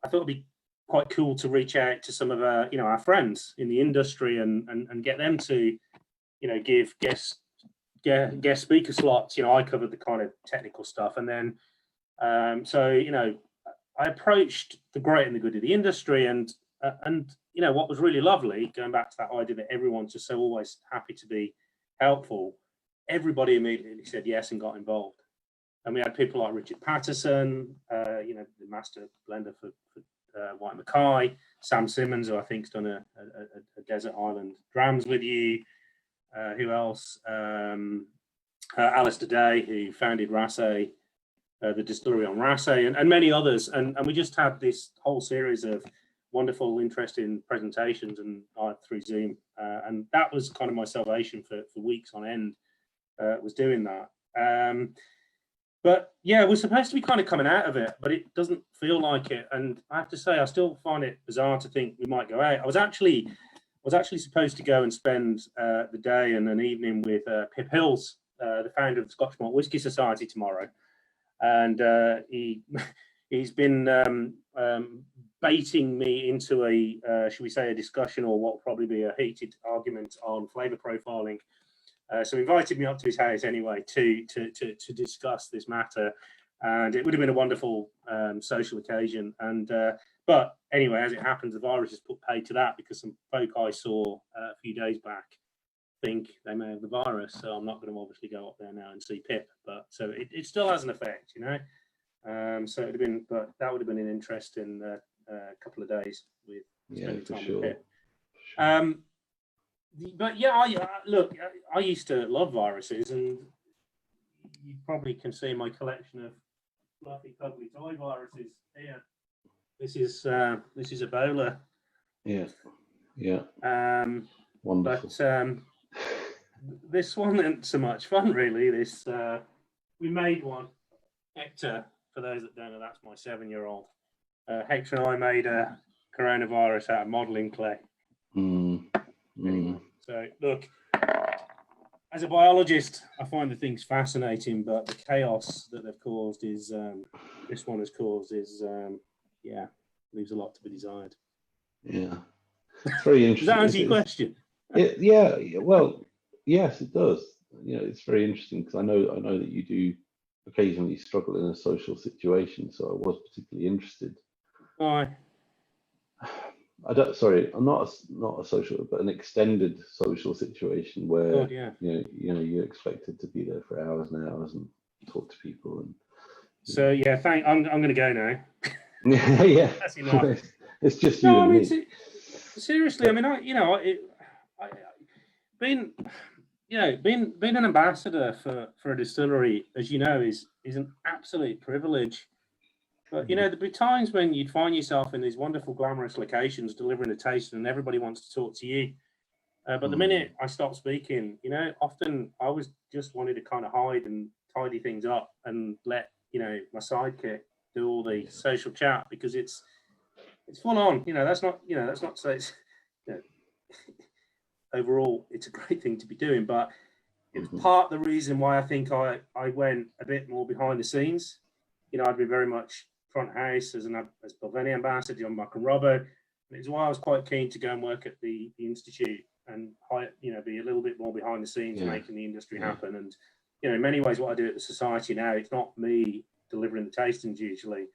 thought it'd be quite cool to reach out to some of our, our friends in the industry and get them to, give guest speaker slots. I covered the kind of technical stuff, and then I approached the great and the good of the industry, and what was really lovely, going back to that idea that everyone's just so always happy to be helpful, everybody immediately said yes and got involved. And we had people like Richard Patterson, the master blender for White Mackay, Sam Simmons, who I think's done a Desert Island Drams with you. Who else? Alistair Day, who founded Rasse the distillery on Raasay, and many others. And we just had this whole series of wonderful, interesting presentations and through Zoom. And that was kind of my salvation for weeks on end, was doing that. But yeah, we're supposed to be kind of coming out of it, but it doesn't feel like it. And I have to say, I still find it bizarre to think we might go out. I was actually supposed to go and spend the day and an evening with Pip Hills, the founder of the Scotch Malt Whisky Society, tomorrow. And he's been baiting me into a, should we say, a discussion, or what will probably be a heated argument on flavour profiling. So he invited me up to his house anyway to discuss this matter, and it would have been a wonderful social occasion. And but anyway, as it happens, the virus has put paid to that, because some folk I saw a few days back think they may have the virus. So I'm not going to obviously go up there now and see Pip, but so it still has an effect, you know. So it would have been, but that would have been an interesting couple of days with spending time with Pip. Sure. But yeah, look, I used to love viruses, and you probably can see my collection of fluffy, cuddly toy viruses here. This is Ebola. Yeah. Wonderful. But this one isn't so much fun, really. This we made one. Hector, for those that don't know, that's my 7-year-old. Hector and I made a coronavirus out of modelling clay. Anyway, so look, as a biologist, I find the things fascinating, but the chaos that they've caused is this one has caused is yeah, leaves a lot to be desired. Yeah, it's very interesting. Does that answer your question? Yeah, well, yes, it does. You know, it's very interesting, because I know that you do occasionally struggle in a social situation, so I was particularly interested. I'm not a social, but an extended social situation where you're expected to be there for hours and hours and talk to people. And so yeah, I'm going to go now. Yeah, that's enough. It's just you and me. Seriously, I mean, being an ambassador for a distillery, as you know, is an absolute privilege. But you know, there'd be times when you'd find yourself in these wonderful, glamorous locations delivering a tasting, and everybody wants to talk to you. But the minute I stopped speaking, you know, often I was just wanted to kind of hide and tidy things up and let, you know, my sidekick do all the social chat, because it's full on. You know, that's not to say it's, you know, overall it's a great thing to be doing, but it was part of the reason why I think I went a bit more behind the scenes. You know, I'd been very much front house as Balvenie ambassador, John Buck and Robbo. And it's why I was quite keen to go and work at the Institute and, you know, be a little bit more behind the scenes, making the industry happen. And, you know, in many ways, what I do at the society now, it's not me delivering the tastings usually.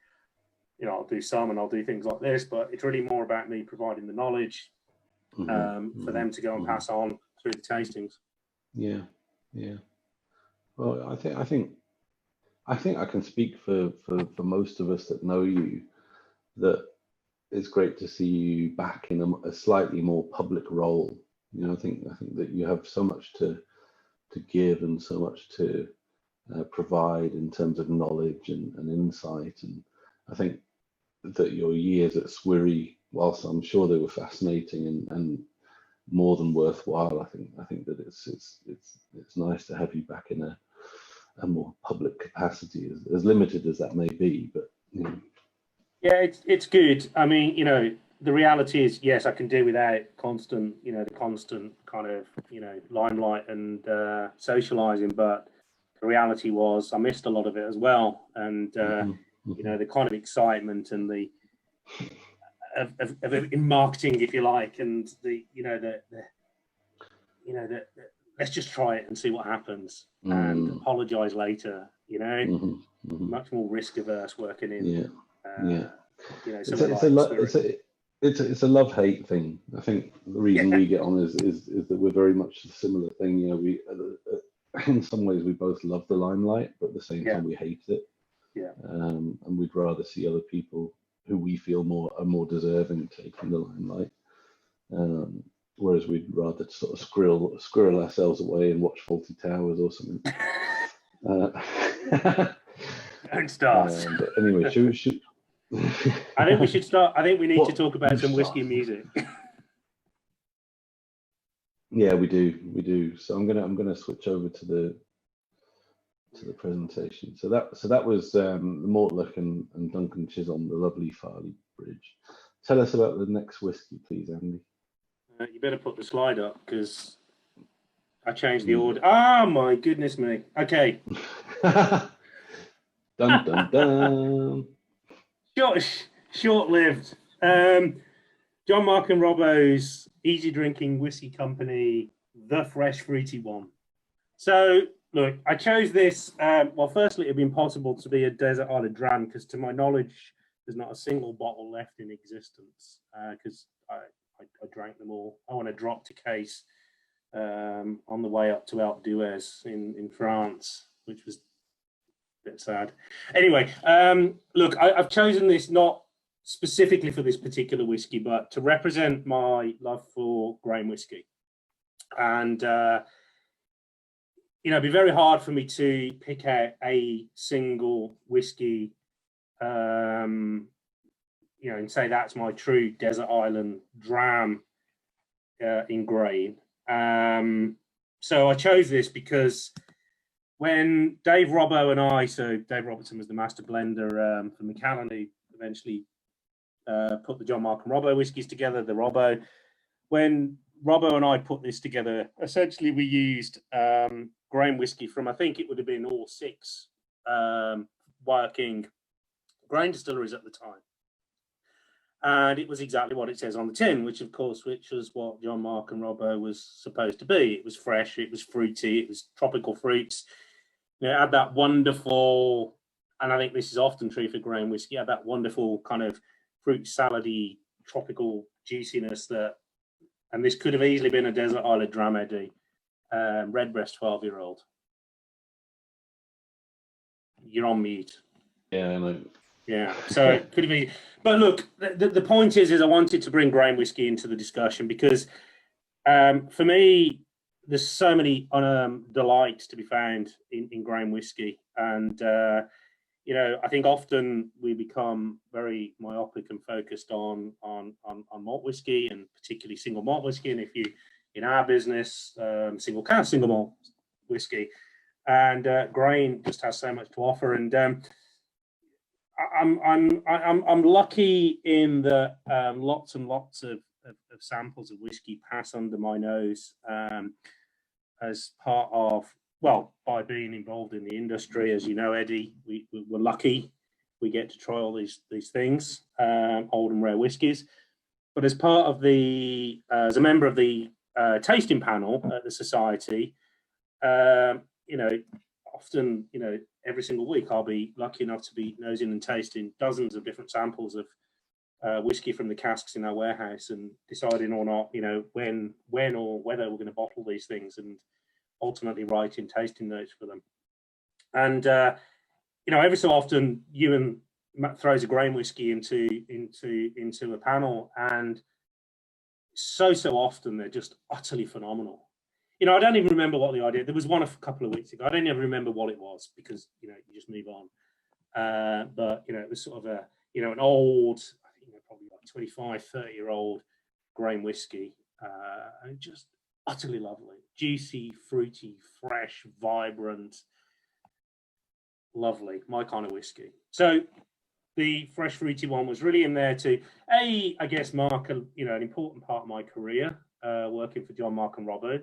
You know, I'll do some and I'll do things like this, but it's really more about me providing the knowledge for them to go and pass on through the tastings. Yeah. Well, I think I can speak for most of us that know you, that it's great to see you back in a slightly more public role. You know, I think that you have so much to give and so much to provide in terms of knowledge and insight. And I think that your years at Swirry, whilst I'm sure they were fascinating and more than worthwhile, I think that it's nice to have you back in a more public capacity, as limited as that may be, but you know. Yeah, it's good. I mean, you know, the reality is, yes, I can do without constant kind of, you know, limelight and socializing, but the reality was I missed a lot of it as well. And you know, the kind of excitement and the of in marketing, if you like, and the let's just try it and see what happens and apologize later, you know. Much more risk averse working in you know, it's a love-hate thing. I think the reason we get on is that we're very much a similar thing. You know, we in some ways we both love the limelight, but at the same time we hate it. And we'd rather see other people who we feel are more deserving taking the limelight. Whereas we'd rather sort of squirrel ourselves away and watch Fawlty Towers or something. Don't start. But anyway, should I think we should start. I think we need What? to talk about some You whiskey start. music. Yeah, we do. So I'm gonna switch over to the presentation. So that was the Mortlach and Duncan Chisholm, the lovely Farley Bridge. Tell us about the next whiskey, please, Andy. You better put the slide up because I changed the order. Ah, my goodness me. Okay. Dun dun dun. Short-lived. John Mark and Robbo's easy drinking whiskey company, the Fresh Fruity One. So look, I chose this. Well, firstly, it'd be impossible to be a desert island dram because, to my knowledge, there's not a single bottle left in existence because I drank them all. I want to drop to case on the way up to Alpe d'Huez in France, which was a bit sad. Anyway, look, I've chosen this not specifically for this particular whiskey, but to represent my love for grain whiskey. And it'd be very hard for me to pick out a single whiskey, and say that's my true desert island dram in grain. So I chose this because when Dave Robbo and I, so Dave Robertson was the master blender for Macallan, who eventually put the John Mark and Robbo whiskies together, the Robbo. When Robbo and I put this together, essentially we used grain whiskey from, I think it would have been all 6 working grain distilleries at the time. And it was exactly what it says on the tin, which was what John Mark and Robbo was supposed to be. It was fresh, it was fruity, it was tropical fruits. It had that wonderful, and I think this is often true for grain whiskey, had that wonderful kind of fruit salady, tropical juiciness and this could have easily been a desert island dram, Eddie. Redbreast 12-year-old. You're on mute. Yeah, I know. Yeah, so it could have been. But look, the point is I wanted to bring grain whiskey into the discussion because for me, there's so many delights to be found in grain whiskey. And, I think often we become very myopic and focused on malt whiskey and particularly single malt whiskey. And if you, in our business, single malt whiskey, and grain just has so much to offer. And I'm lucky in that lots and lots of samples of whiskey pass under my nose as part of, by being involved in the industry. As you know, Eddie, we're lucky we get to try all these things, old and rare whiskies. But as part of as a member of the tasting panel at the society, often, every single week I'll be lucky enough to be nosing and tasting dozens of different samples of whiskey from the casks in our warehouse and deciding or not, when or whether we're going to bottle these things and ultimately writing tasting notes for them. And, every so often Ewan throws a grain whiskey into a panel, and so often they're just utterly phenomenal. I don't even remember what the idea. There was one a couple of weeks ago. I don't even remember what it was because you just move on. But it was sort of an old, I think probably like 25, 30-year-old grain whiskey, and just utterly lovely, juicy, fruity, fresh, vibrant, lovely, my kind of whiskey. So the Fresh Fruity One was really in there to I guess mark an important part of my career working for John Mark and Robbo.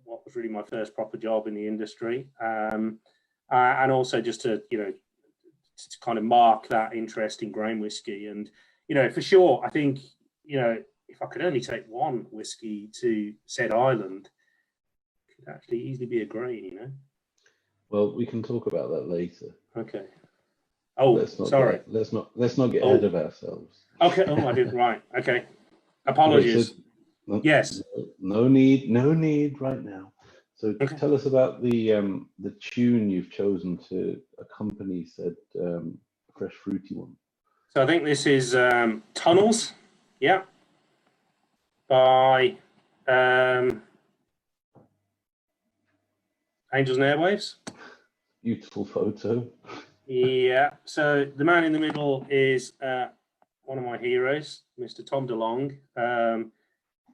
What was really my first proper job in the industry, and also just to kind of mark that interest in grain whiskey. And for sure, I think if I could only take one whiskey to said island, it could actually easily be a grain. Well, we can talk about that later. Okay. Oh, sorry. Let's not get ahead of ourselves. Okay. Oh, I did. Right. Okay. Apologies. Yes. No need right now. So tell us about the tune you've chosen to accompany said Fresh Fruity One. So I think this is Tunnels, yeah, by Angels and Airwaves. beautiful photo. Yeah, so the man in the middle is one of my heroes, Mr. Tom DeLonge,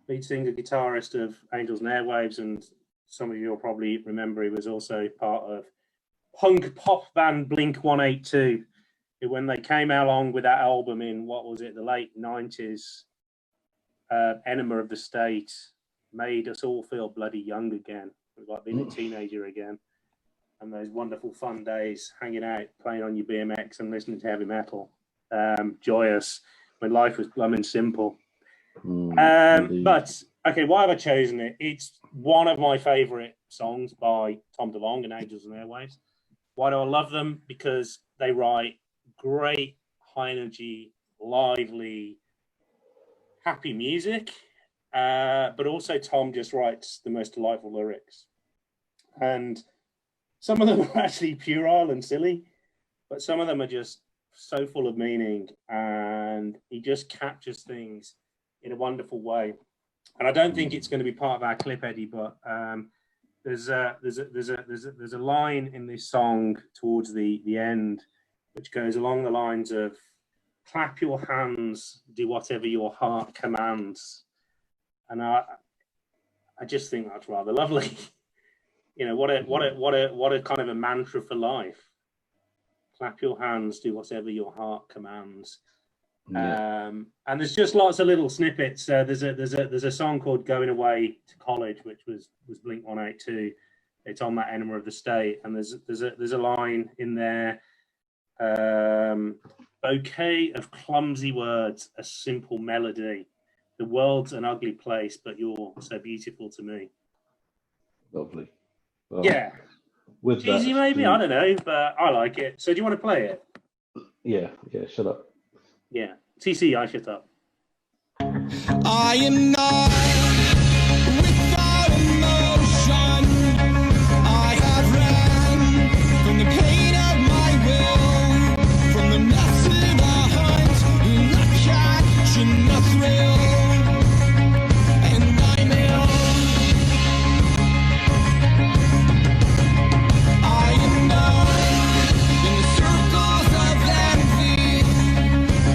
lead singer, guitarist of Angels and Airwaves, and some of you will probably remember he was also part of punk pop band Blink 182, who, when they came along with that album in, what was it, the late 90s, Enema of the State, made us all feel bloody young again. It was like being a teenager again. And those wonderful fun days hanging out, playing on your BMX and listening to heavy metal. Joyous, when life was blooming simple. But, okay, why have I chosen it? It's one of my favourite songs by Tom DeLonge and Angels and Airwaves. Why do I love them? Because they write great, high energy, lively, happy music. But also Tom just writes the most delightful lyrics. And some of them are actually puerile and silly, but some of them are just so full of meaning, and he just captures things in a wonderful way. And I don't think it's going to be part of our clip, Eddie, but there's a line in this song towards the end, which goes along the lines of "Clap your hands, do whatever your heart commands," and I just think that's rather lovely. You know, what a kind of a mantra for life. Clap your hands, do whatever your heart commands. Yeah. And there's just lots of little snippets. There's a song called "Going Away to College," which was Blink 182. It's on that Enema of the State, and there's a line in there. Bouquet of clumsy words, a simple melody. The world's an ugly place, but you're so beautiful to me. Lovely. Well, yeah. With cheesy that, maybe, I don't know, but I like it. So do you want to play it? Yeah, shut up. Yeah. TC, I shut up. I am not without emotion. I have ran from the pain of my will, from the mess of the hunt, not catching the thrill. And I'm ill. I am known in the circles of envy.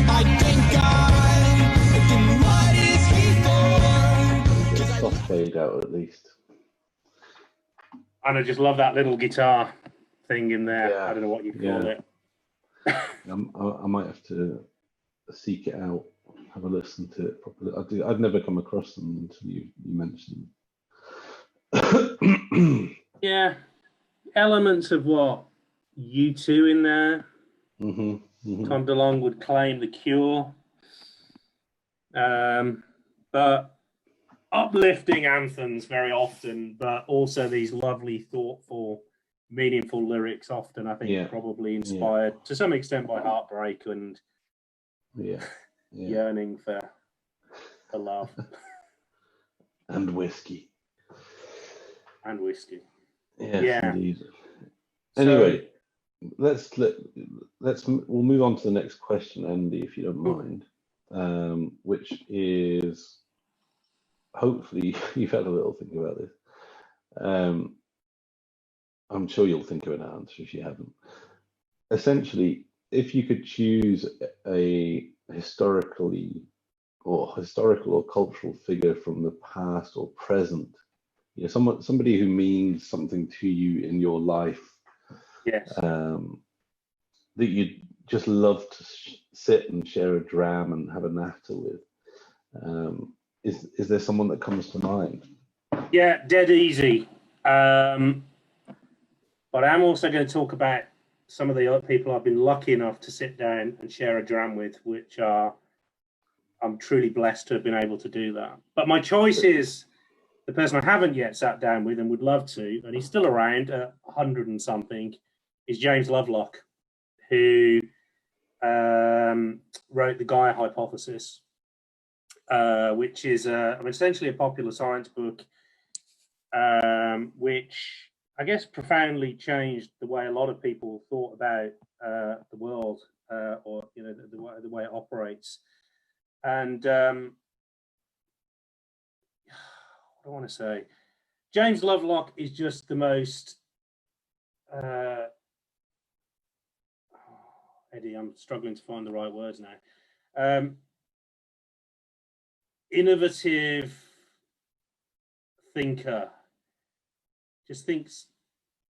I thank God. Soft fade out at least. And I just love that little guitar thing in there. Yeah. I don't know what you call it. I might have to seek it out, have a listen to it properly. I'd never come across them until you mentioned them. Yeah, elements of what U2 in there. Tom DeLonge would claim The Cure, but uplifting anthems very often, but also these lovely, thoughtful, meaningful lyrics often, I think, probably inspired to some extent by heartbreak and yearning for love. And whiskey. And whiskey. Yes, indeed. Anyway, we'll move on to the next question, Andy, if you don't mind, which is, hopefully you've had a little think about this. I'm sure you'll think of an answer if you haven't. Essentially, if you could choose a historical or cultural figure from the past or present, somebody who means something to you in your life, that you'd just love to sit and share a dram and have a natter with, is there someone that comes to mind? Yeah, dead easy. But I'm also going to talk about some of the other people I've been lucky enough to sit down and share a dram with, which I'm truly blessed to have been able to do that. But my choice is the person I haven't yet sat down with and would love to, and he's still around at 100 and something, is James Lovelock, who wrote The Gaia Hypothesis, which is essentially a popular science book, which I guess profoundly changed the way a lot of people thought about the world, or the way it operates. And what do I want to say? James Lovelock is just the most Eddie, I'm struggling to find the right words now. Innovative thinker, just thinks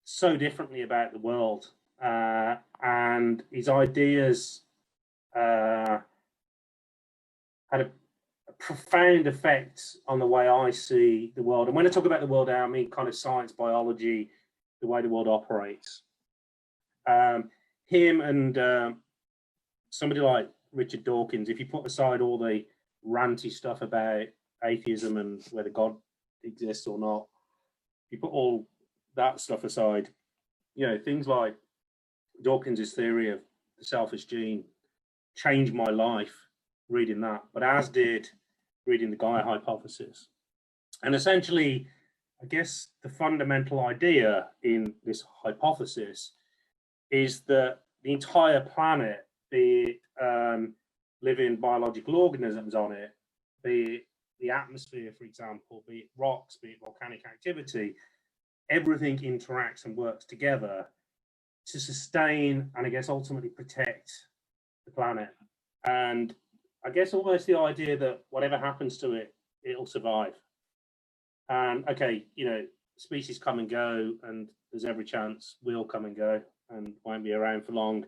so differently about the world, and his ideas had a profound effect on the way I see the world. And when I talk about the world, I mean kind of science, biology, the way the world operates. Him and somebody like Richard Dawkins, if you put aside all the ranty stuff about atheism and whether God exists or not, if you put all that stuff aside, you know, things like Dawkins's theory of the selfish gene changed my life reading that, but as did reading the Gaia hypothesis. And essentially, I guess the fundamental idea in this hypothesis is that the entire planet, be it living biological organisms on it, be it the atmosphere, for example, be it rocks, be it volcanic activity, everything interacts and works together to sustain and I guess ultimately protect the planet. And I guess almost the idea that whatever happens to it, it'll survive. And okay, you know, species come and go, and there's every chance we'll come and go and won't be around for long,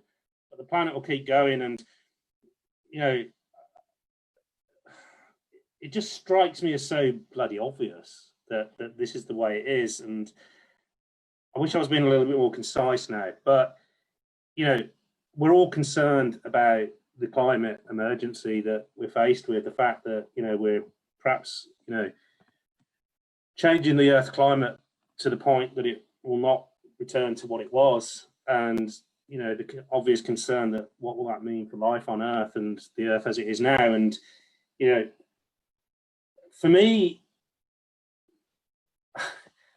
but the planet will keep going. And you know, it just strikes me as so bloody obvious that this is the way it is. And I wish I was being a little bit more concise now, but you know, we're all concerned about the climate emergency that we're faced with, the fact that, you know, we're perhaps, you know, changing the Earth's climate to the point that it will not return to what it was. And, you know, the obvious concern that what will that mean for life on Earth and the Earth as it is now. And, you know, for me,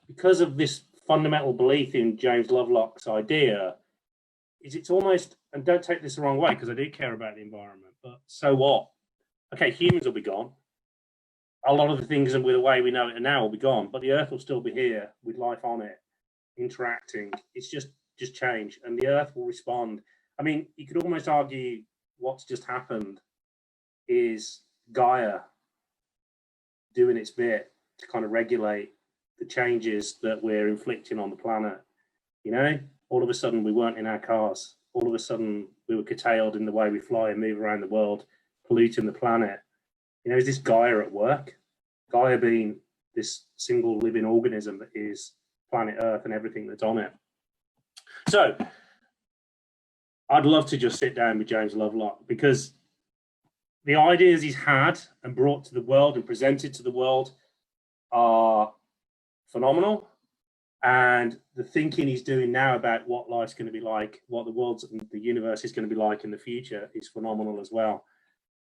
because of this fundamental belief in James Lovelock's idea, is it's almost, and don't take this the wrong way because I do care about the environment, but so what? Okay, humans will be gone. A lot of the things and with the way we know it now will be gone, but the Earth will still be here with life on it, interacting. It's just change, and the Earth will respond. I mean, you could almost argue what's just happened is Gaia doing its bit to kind of regulate the changes that we're inflicting on the planet. You know, all of a sudden we weren't in our cars. All of a sudden we were curtailed in the way we fly and move around the world, polluting the planet. You know, is this Gaia at work? Gaia being this single living organism that is planet Earth and everything that's on it. So I'd love to just sit down with James Lovelock, because the ideas he's had and brought to the world and presented to the world are phenomenal. And the thinking he's doing now about what life's going to be like, what the world and the universe is going to be like in the future is phenomenal as well.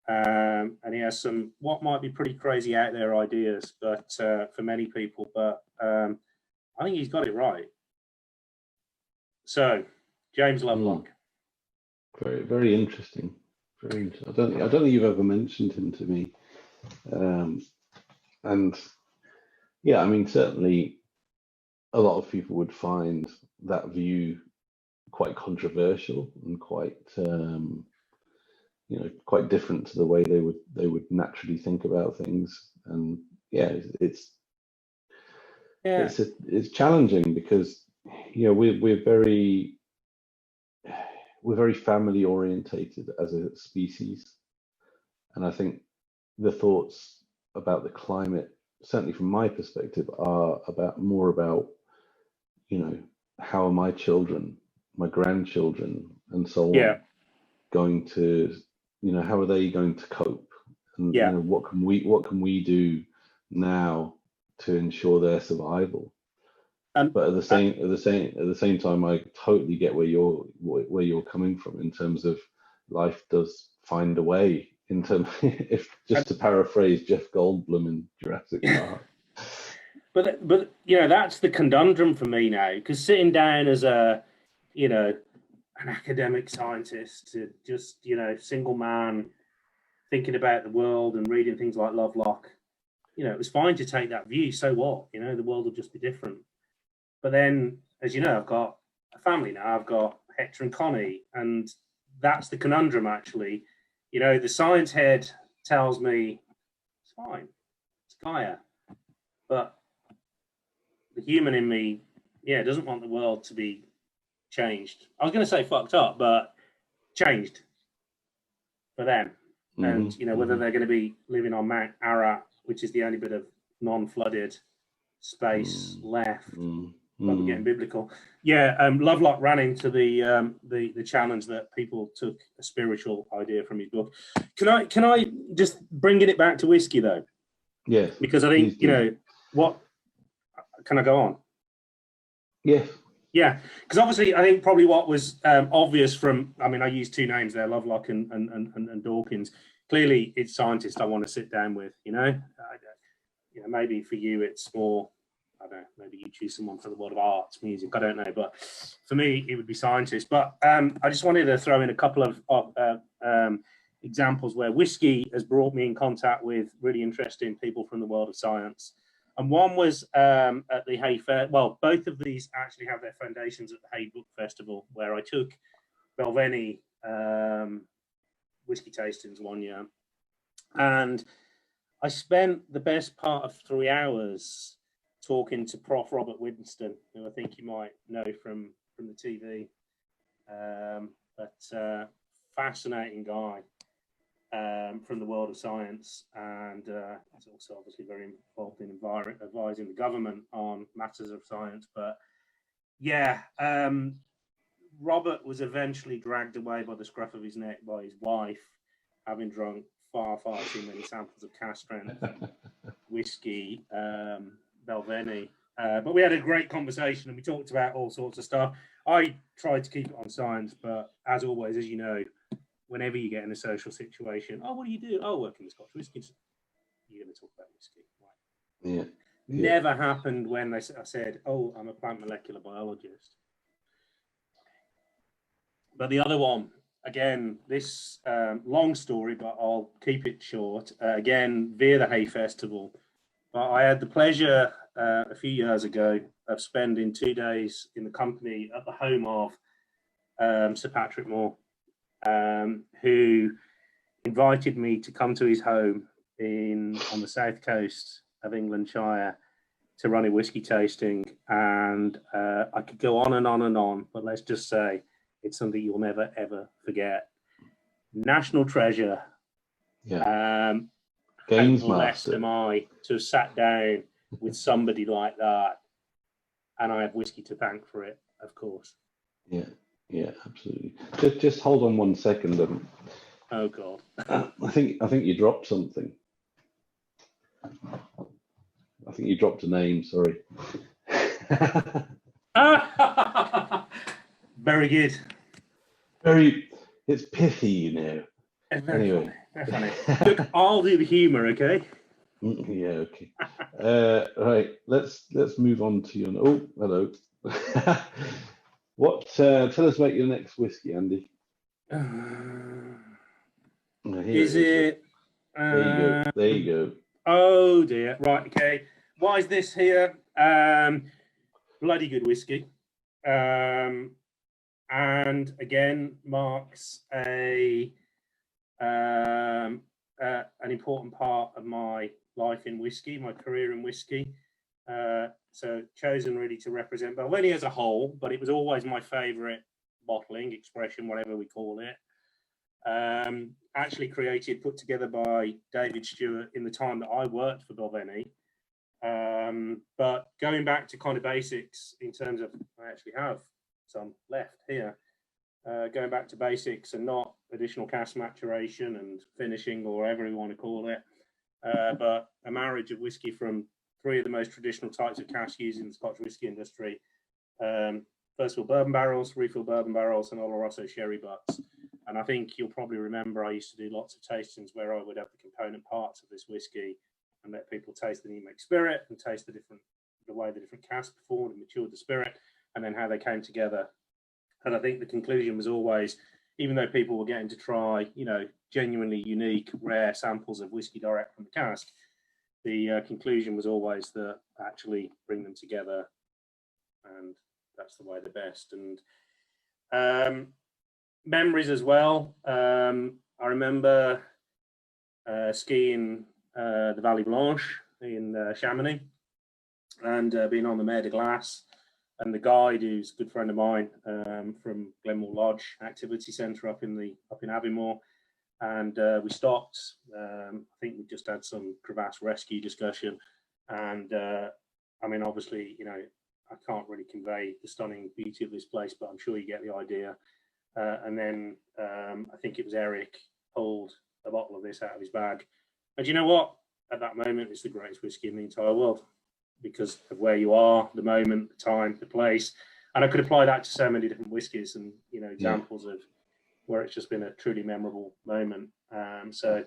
And he has some what might be pretty crazy out there ideas, but for many people, but I think he's got it right. So, James Lovelock. Very, very interesting. Very interesting. I don't think you've ever mentioned him to me. And yeah, I mean, certainly a lot of people would find that view quite controversial and quite, you know, quite different to the way they would naturally think about things. And yeah, it's challenging because, you know, we're very family orientated as a species, and I think the thoughts about the climate, certainly from my perspective, are more about, you know, how are my children, my grandchildren, and so on going to, you know, how are they going to cope, and you know, what can we do now to ensure their survival. But at the same time, I totally get where you're coming from in terms of life does find a way. In terms, if just to paraphrase Jeff Goldblum in Jurassic Park. But you know, that's the conundrum for me now, because sitting down as a, you know, an academic scientist, to just, you know, single man thinking about the world and reading things like Lovelock, you know, it was fine to take that view. So what? You know, the world will just be different. But then, as you know, I've got a family now. I've got Hector and Connie, and that's the conundrum, actually. You know, the science head tells me it's fine, it's Gaia, but the human in me, yeah, doesn't want the world to be changed. I was going to say fucked up, but changed for them. And you know, whether they're going to be living on Mount Ararat, which is the only bit of non-flooded space left. Probably getting biblical. Yeah, Lovelock ran into the challenge that people took a spiritual idea from his book. Can I just bringing it back to whiskey though? Yes. Because I think you know what. Can I go on? Yes. Yeah, because obviously I think probably what was obvious from, I mean, I used two names there, Lovelock and Dawkins. Clearly, it's scientists I want to sit down with. You know, maybe for you it's more. I don't know, maybe you choose someone for the world of arts, music, I don't know. But for me, it would be scientists. But I just wanted to throw in a couple of examples where whiskey has brought me in contact with really interesting people from the world of science. And one was at the Hay Fair. Well, both of these actually have their foundations at the Hay Book Festival, where I took Balvenie whiskey tastings one year. And I spent the best part of 3 hours talking to Prof. Robert Winston, who I think you might know from the TV, but fascinating guy from the world of science, and he's also obviously very involved in advising the government on matters of science. But yeah, Robert was eventually dragged away by the scruff of his neck by his wife, having drunk far too many samples of cask strength whiskey. Balvenie, but we had a great conversation and we talked about all sorts of stuff. I tried to keep it on science, but as always, as you know, whenever you get in a social situation, oh, what do you do? Oh, work in the Scotch whiskey. You're going to talk about whiskey, right? Yeah. Never happened when I said, oh, I'm a plant molecular biologist. But the other one, again, this long story, but I'll keep it short. Again, via the Hay Festival. But I had the pleasure a few years ago of spending 2 days in the company at the home of Sir Patrick Moore, who invited me to come to his home on the south coast of Englandshire to run a whiskey tasting. And I could go on and on and on, but let's just say it's something you'll never, ever forget. National treasure. Yeah. How blessed am I to have sat down with somebody like that, and I have whiskey to thank for it, of course. Yeah, absolutely. Just hold on 1 second. Oh God! I think you dropped something. I think you dropped a name. Sorry. Very good. It's pithy, you know. Anyway. Very funny. Look, I'll do the humour, okay? Yeah, okay. Right, let's move on to your. Oh, hello. Tell us about your next whiskey, Andy. Is it? There you go. Oh dear. Right. Okay. Why is this here? Bloody good whiskey. And again, marks an important part of my life in whiskey, my career in whiskey. So chosen really to represent Balvenie as a whole, but it was always my favourite bottling expression, whatever we call it. Actually put together by David Stewart in the time that I worked for Balvenie. But going back to kind of basics in terms of, I actually have some left here. Going back to basics and not additional cask maturation and finishing or whatever you want to call it, but a marriage of whiskey from 3 of the most traditional types of cask used in the Scotch whiskey industry. First of all, bourbon barrels, refill bourbon barrels, and Oloroso sherry butts. And I think you'll probably remember I used to do lots of tastings where I would have the component parts of this whiskey and let people taste the new make spirit and taste the way the different casks performed and matured the spirit, and then how they came together. And I think the conclusion was always, even though people were getting to try, genuinely unique, rare samples of whiskey direct from the cask, the conclusion was always that actually bring them together, and that's the way the best. And memories as well. I remember skiing the Valley Blanche in Chamonix, and being on the Mer de Glace, and the guide, who's a good friend of mine, from Glenmore Lodge Activity Centre up in Aviemore, and we stopped. I think we just had some crevasse rescue discussion, and I mean, obviously, you know, I can't really convey the stunning beauty of this place, but I'm sure you get the idea. And then I think it was Eric pulled a bottle of this out of his bag, and you know what? At that moment, it's the greatest whiskey in the entire world, because of where you are, the moment, the time, the place. And I could apply that to so many different whiskies, and, you know, examples of where it's just been a truly memorable moment. So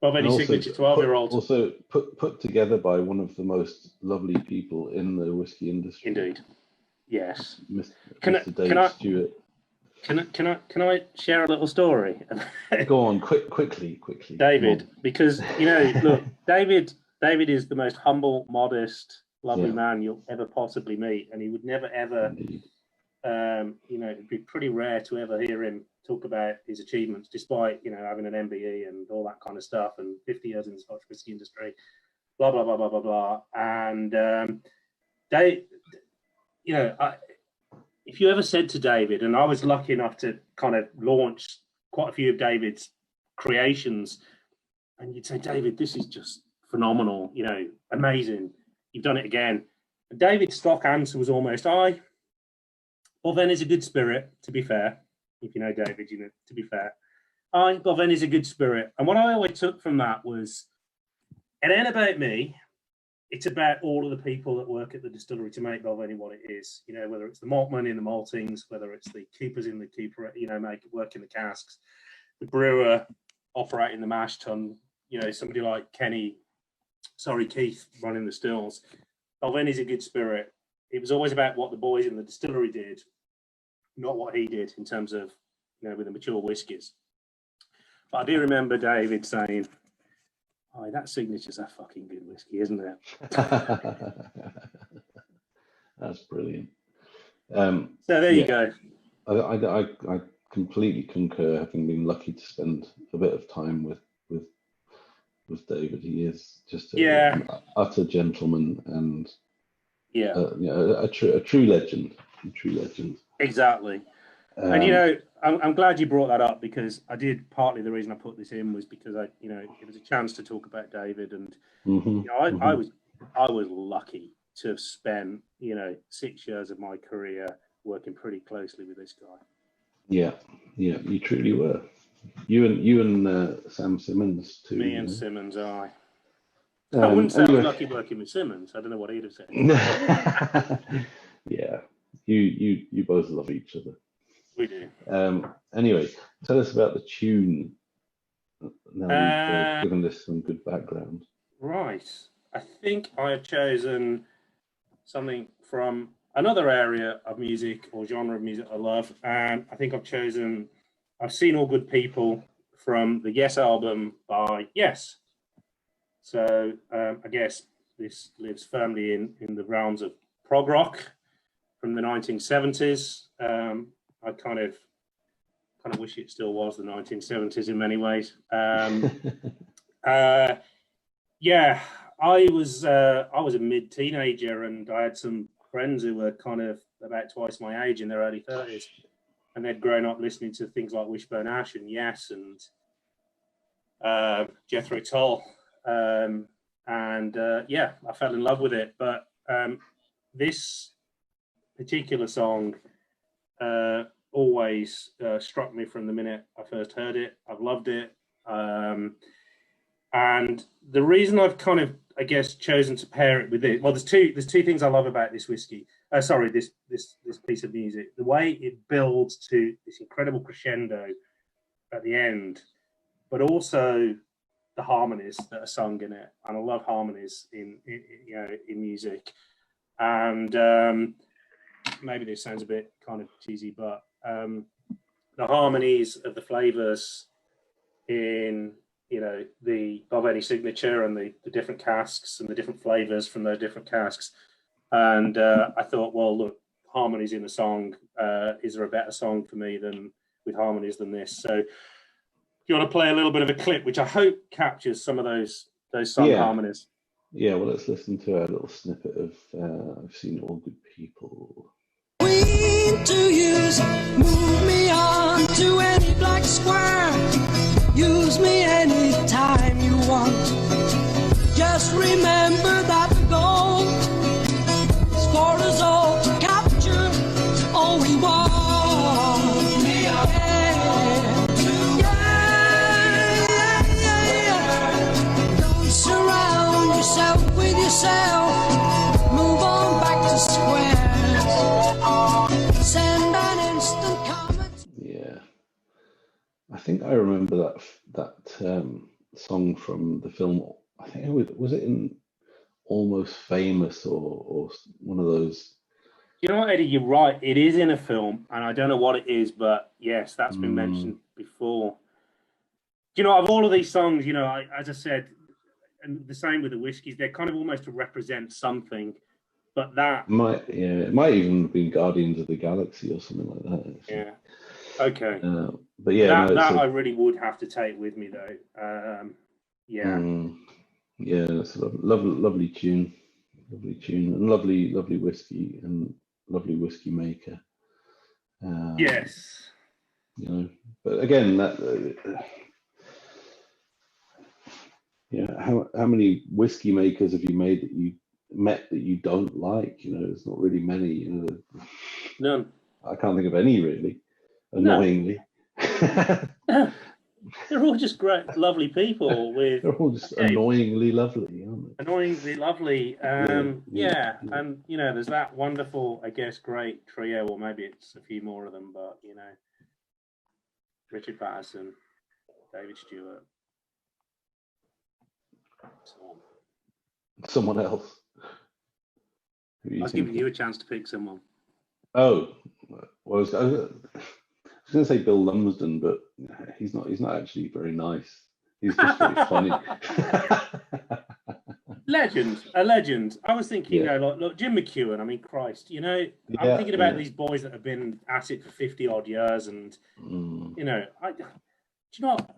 Bob Any signature 12-year-old. Also put together by one of the most lovely people in the whiskey industry. Indeed. Yes. Mr. Dave Stewart. Can I share a little story? Go on, quickly. David, because, you know, look, David is the most humble, modest, lovely man you'll ever possibly meet, and he would never ever, you know, it'd be pretty rare to ever hear him talk about his achievements, despite, you know, having an MBE and all that kind of stuff, and 50 years in the Scotch whisky industry, blah blah blah blah blah blah. And Dave, you know, if you ever said to David, and I was lucky enough to kind of launch quite a few of David's creations, and you'd say, David, this is just phenomenal, you know, amazing, you've done it again. And David's stock answer was almost, aye, Boven is a good spirit, to be fair. If you know David, you know, to be fair, aye, Boven is a good spirit. And what I always took from that was, it ain't about me, it's about all of the people that work at the distillery to make Boven what it is. You know, whether it's the maltman in the maltings, whether it's the coopers in the cooper, you know, work in the casks, the brewer operating the mash tun, you know, somebody like Keith running the stills. Boven is a good spirit. It was always about what the boys in the distillery did, not what he did in terms of, you know, with the mature whiskies. But I do remember David saying, oh, that signature's a fucking good whiskey, isn't it? That's brilliant. So there you go. I completely concur, having been lucky to spend a bit of time with David. He is just an utter gentleman, and you know, a true legend. Exactly. And you know, I'm glad you brought that up, because I did, partly the reason I put this in was because you know, it was a chance to talk about David, and you know, I was lucky to have spent, you know, 6 years of my career working pretty closely with this guy. Yeah, you truly were. You and Sam Simmons too. Me and Simmons, I wouldn't say I was lucky working with Simmons. I don't know what he'd have said. Yeah, you both love each other. We do. Anyway, tell us about the tune. Now you've given this some good background. Right. I think I have chosen something from another area of music or genre of music I love, and I think I've seen All Good People from the Yes album by Yes. So I guess this lives firmly in the realms of prog rock from the 1970s. I kind of wish it still was the 1970s in many ways. Yeah, I was a mid-teenager, and I had some friends who were kind of about twice my age, in their early 30s, and they'd grown up listening to things like Wishbone Ash and Yes and Jethro Tull, and yeah, I fell in love with it. But this particular song always struck me from the minute I first heard it. I've loved it, and the reason I've kind of, I guess, chosen to pair it with it, well, there's two things I love about this whiskey. This piece of music. The way it builds to this incredible crescendo at the end, but also the harmonies that are sung in it. And I love harmonies in music. And maybe this sounds a bit kind of cheesy, but the harmonies of the flavors in, you know, the Balvenie signature and the different casks and the different flavors from those different casks. And I thought, well, look, harmonies in a song, is there a better song for me than harmonies than this. So if you want to play a little bit of a clip, which I hope captures some of those sung harmonies. Yeah, well, let's listen to a little snippet of I've Seen All Good People. Queen to use, move me on to any black square. Use me anytime you want. Just remember that the goal is for us all to capture all we want. Yeah. Don't surround yourself with yourself. Move on back to squares. Send an instant comment. Yeah, I think I remember that song from the film. I think it was it in Almost Famous or one of those. You know what, Eddie? You're right. It is in a film, and I don't know what it is, but yes, that's been mentioned before. You know, of all of these songs, you know, as I said, and the same with the Whiskies, they're kind of almost to represent something. But that it might even have been Guardians of the Galaxy or something like that. Actually. Yeah. Okay. But yeah, that I really would have to take with me though. Yeah. Yeah, it's a lovely tune, and lovely whiskey and lovely whiskey maker. Yes. You know, but again, that how many whiskey makers have you met that you don't like? You know, there's not really many. You know, none. I can't think of any really. Annoyingly. No. They're all just great, lovely people. They're all just annoyingly lovely, aren't they? Annoyingly lovely. Yeah. And you know, there's that wonderful, I guess, great trio, or maybe it's a few more of them, but you know, Richard Patterson, David Stewart, someone else. I was giving you a chance to pick someone. Oh, well, I was going to say Bill Lumsden, but he's not actually very nice. He's just very funny. A legend. I was thinking, you know, like Jim McEwan. I mean, Christ, you know, I'm thinking about these boys that have been at it for 50 odd years, and you know, do you know what?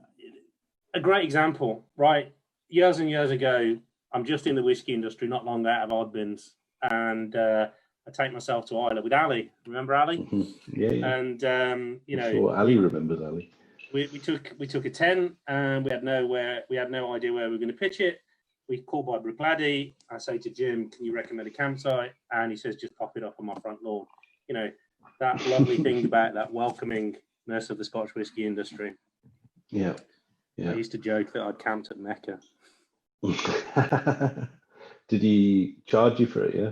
A great example, right? Years and years ago, I'm just in the whiskey industry, not long out of odd bins, and I take myself to Ireland with Ali. Remember Ali? Yeah. And you know, sure Ali remembers Ali. We took a tent, and we had no idea where we were going to pitch it. We called by Bruichladdich. I say to Jim, "Can you recommend a campsite?" And he says, "Just pop it up on my front lawn." You know, that lovely thing about that welcomingness of the Scotch whisky industry. Yeah. I used to joke that I'd camped at Mecca. Did he charge you for it? Yeah.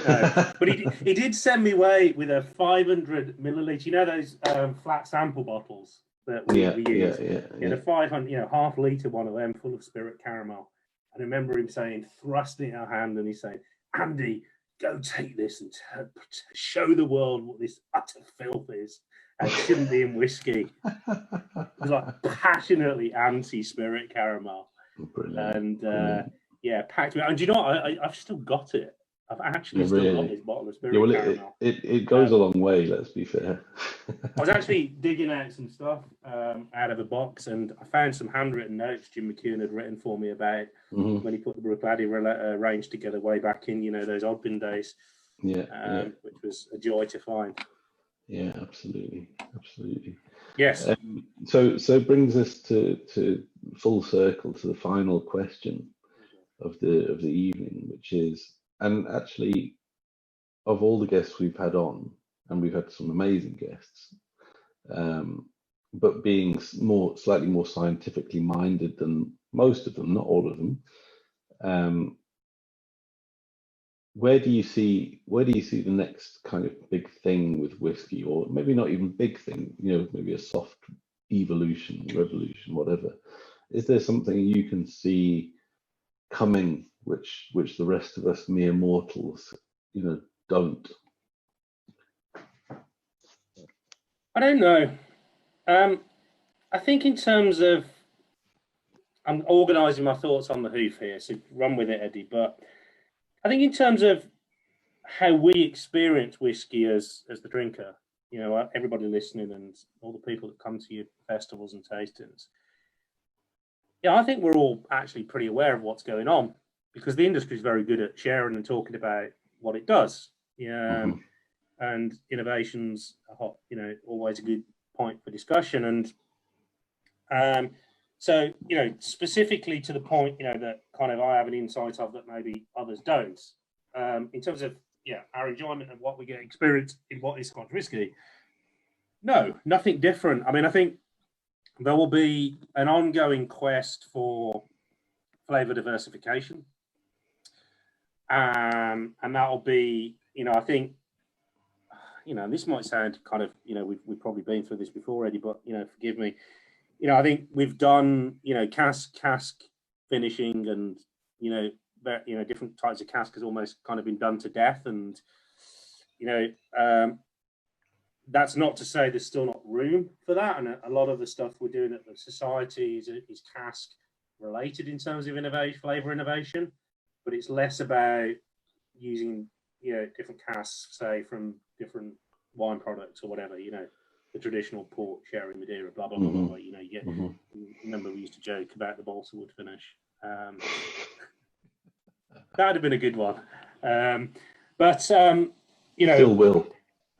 No, but he did send me away with a 500 milliliter. You know those flat sample bottles that we use. Yeah. A 500, you know, half-liter one of them, full of spirit caramel. And I remember him saying, thrusting it in our hand, and he's saying, "Andy, go take this and show the world what this utter filth is. And it shouldn't be in whiskey." It was like passionately anti-spirit caramel. Brilliant. And packed me. And do you know what? I've still got it. I've actually still got this bottle of spirit caramel. It goes a long way, let's be fair. I was actually digging out some stuff out of a box, and I found some handwritten notes Jim McEwan had written for me about when he put the Bruichladdich range together way back in, you know, those odd bin days. Which was a joy to find. Yeah, absolutely. Yes. So brings us to full circle to the final question of the evening, which is, and actually, of all the guests we've had on, and we've had some amazing guests, but being slightly more scientifically minded than most of them, not all of them, where do you see the next kind of big thing with whiskey, or maybe not even big thing, you know, maybe a soft evolution, revolution, whatever? Is there something you can see coming which the rest of us mere mortals, you know, don't? I don't know. I think in terms of, I'm organising my thoughts on the hoof here, so run with it, Eddie. But I think in terms of how we experience whiskey as the drinker, you know, everybody listening and all the people that come to your festivals and tastings. Yeah, I think we're all actually pretty aware of what's going on, because the industry is very good at sharing and talking about what it does. Yeah, and innovations are hot, you know, always a good point for discussion. And so, you know, specifically to the point, you know, that kind of I have an insight of that maybe others don't, in terms of, yeah, our enjoyment of what we get experienced in what is Scotch whisky. No, nothing different. I mean, I think there will be an ongoing quest for flavor diversification. And that'll be, you know, I think, you know, this might sound kind of, you know, we've probably been through this before already, but, you know, forgive me. You know, I think we've done, you know, cask finishing and, you know, different types of cask has almost kind of been done to death. And, you know, that's not to say there's still not room for that. And a lot of the stuff we're doing at the society is cask related in terms of innovation, flavor innovation, but it's less about using, you know, different casks, say, from different wine products or whatever, you know, the traditional port, sherry, Madeira, blah, blah, blah, blah. You know, you get, remember we used to joke about the balsa wood finish. That would have been a good one. But, you know. Still will.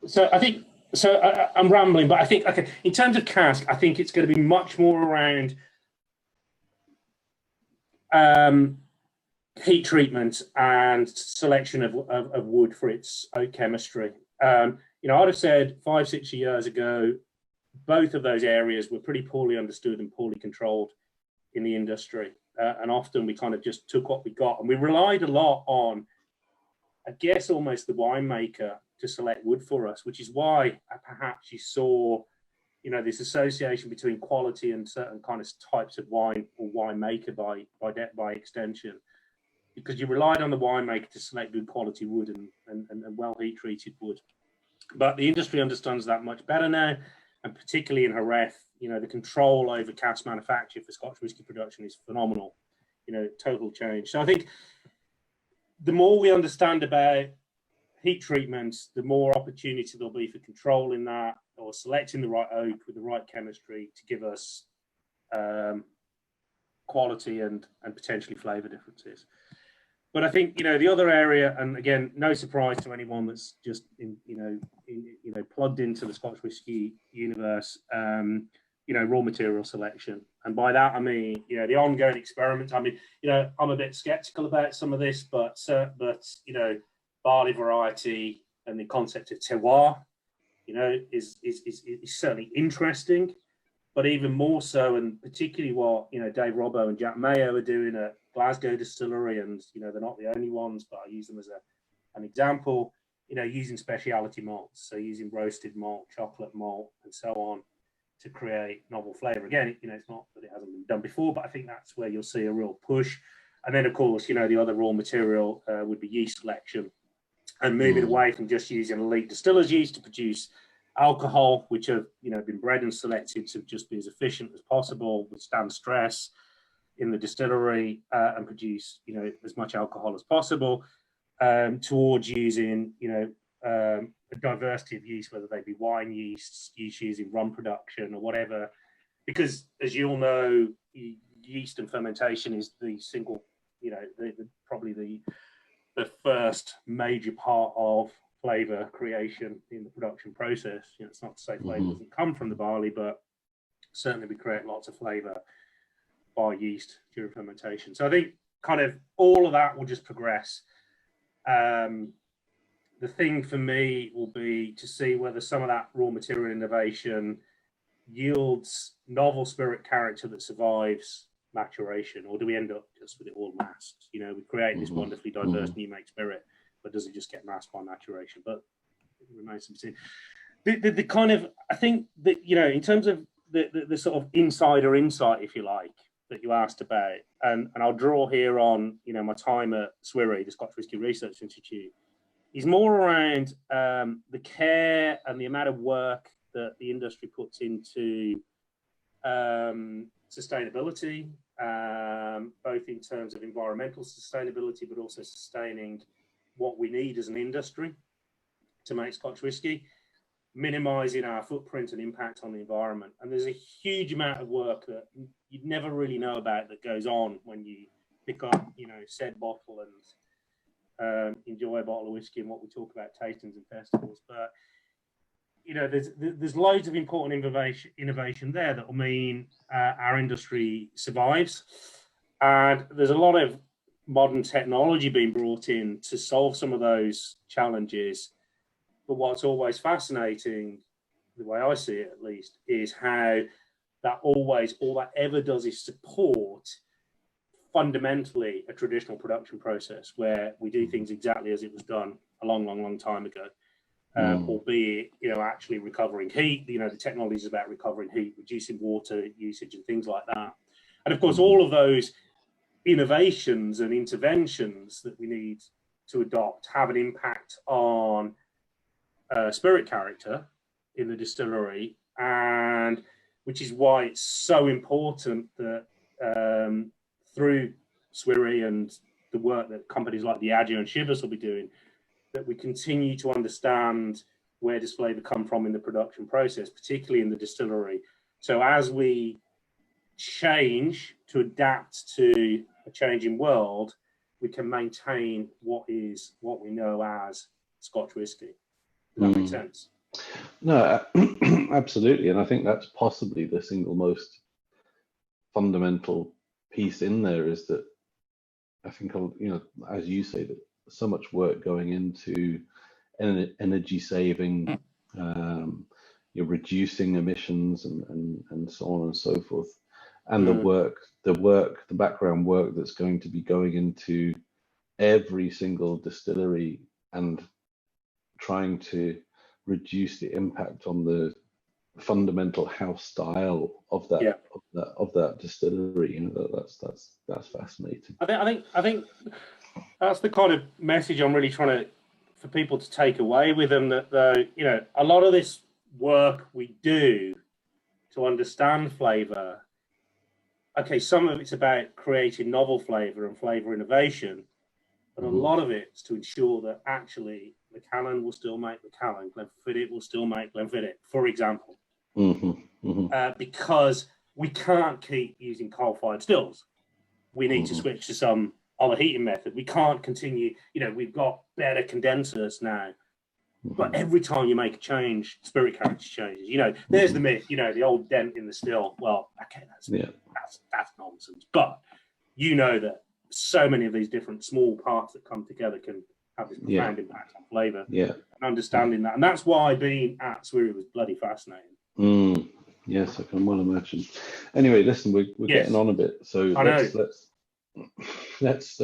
So I think, so I'm rambling, but I think, okay, in terms of cask, I think it's going to be much more around heat treatment and selection of wood for its oak chemistry. You know, I'd have said 5-6 years ago, both of those areas were pretty poorly understood and poorly controlled in the industry. And often we kind of just took what we got, and we relied a lot on, I guess, almost the winemaker to select wood for us, which is why perhaps you saw, you know, this association between quality and certain kind of types of wine or winemaker by extension, because you relied on the winemaker to select good quality wood and well heat treated wood. But the industry understands that much better now, and particularly in Jerez, you know, the control over cask manufacture for Scotch whisky production is phenomenal. You know, total change. So I think the more we understand about heat treatments, the more opportunity there'll be for controlling that or selecting the right oak with the right chemistry to give us quality and potentially flavour differences. But I think, you know, the other area, and again, no surprise to anyone that's just plugged into the Scotch whisky universe, you know, raw material selection. And by that I mean, you know, the ongoing experiments. I mean, you know, I'm a bit skeptical about some of this, but you know, barley variety and the concept of terroir, you know, is certainly interesting. But even more so, and particularly what, you know, Dave Robbo and Jack Mayo are doing at Glasgow Distillery, and, you know, they're not the only ones, but I use them as an example, you know, using specialty malts, so using roasted malt, chocolate malt, and so on to create novel flavour. Again, you know, it's not that it hasn't been done before, but I think that's where you'll see a real push. And then, of course, you know, the other raw material would be yeast selection, and moving away from just using elite distillers' yeast to produce alcohol, which have, you know, been bred and selected to just be as efficient as possible, withstand stress in the distillery, and produce, you know, as much alcohol as possible, towards using, you know, a diversity of yeast, whether they be wine yeasts, using rum production or whatever, because as you all know, yeast and fermentation is the single, you know, probably the first major part of flavour creation in the production process. You know, it's not to say flavour doesn't come from the barley, but certainly we create lots of flavour by yeast during fermentation. So I think kind of all of that will just progress. The thing for me will be to see whether some of that raw material innovation yields novel spirit character that survives maturation, or do we end up just with it all masked? You know, we create this wonderfully diverse new make spirit, but does it just get masked by maturation? But it remains to be seen. The kind of, I think that, you know, in terms of the sort of insider insight, if you like, that you asked about, and I'll draw here on, you know, my time at SWIRI, the Scotch Whisky Research Institute, is more around the care and the amount of work that the industry puts into sustainability, both in terms of environmental sustainability, but also sustaining what we need as an industry to make Scotch whisky. minimizing our footprint and impact on the environment. And there's a huge amount of work that you'd never really know about that goes on when you pick up, said bottle and enjoy a bottle of whiskey and what we talk about tastings and festivals. But there's loads of important innovation there that will mean our industry survives. And there's a lot of modern technology being brought in to solve some of those challenges. But what's always fascinating, the way I see it at least, is how all that ever does is support fundamentally a traditional production process where we do things exactly as it was done a long time ago. Albeit, actually recovering heat, the technology is about recovering heat, reducing water usage and things like that. And of course, all of those innovations and interventions that we need to adopt have an impact on spirit character in the distillery, and which is why it's so important that through SWIRI and the work that companies like Diageo and Chivas will be doing, that we continue to understand where does flavour come from in the production process, particularly in the distillery. So as we change to adapt to a changing world, we can maintain what we know as Scotch whisky. Does that make sense? No, absolutely. And I think that's possibly the single most fundamental piece in there, is that I think, as you say, that so much work going into energy saving, reducing emissions and so on and so forth, and the background work that's going to be going into every single distillery and trying to reduce the impact on the fundamental house style of that distillery. That's fascinating. I think that's the kind of message I'm really trying for people to take away with them, that a lot of this work we do to understand flavour, okay, some of it's about creating novel flavour and flavour innovation, but a lot of it's to ensure that actually Macallan will still make Macallan, Glenfiddich will still make Glenfiddich, for example. Because we can't keep using coal-fired stills. We need to switch to some other heating method. We can't continue, we've got better condensers now. But every time you make a change, spirit character changes. There's the myth, the old dent in the still. Well, okay, that's nonsense. But that so many of these different small parts that come together can have this profound impact on flavour. And understanding that. And that's why being at SWIRI was bloody fascinating. Yes, I can well imagine. Anyway, listen, we're getting on a bit, so let's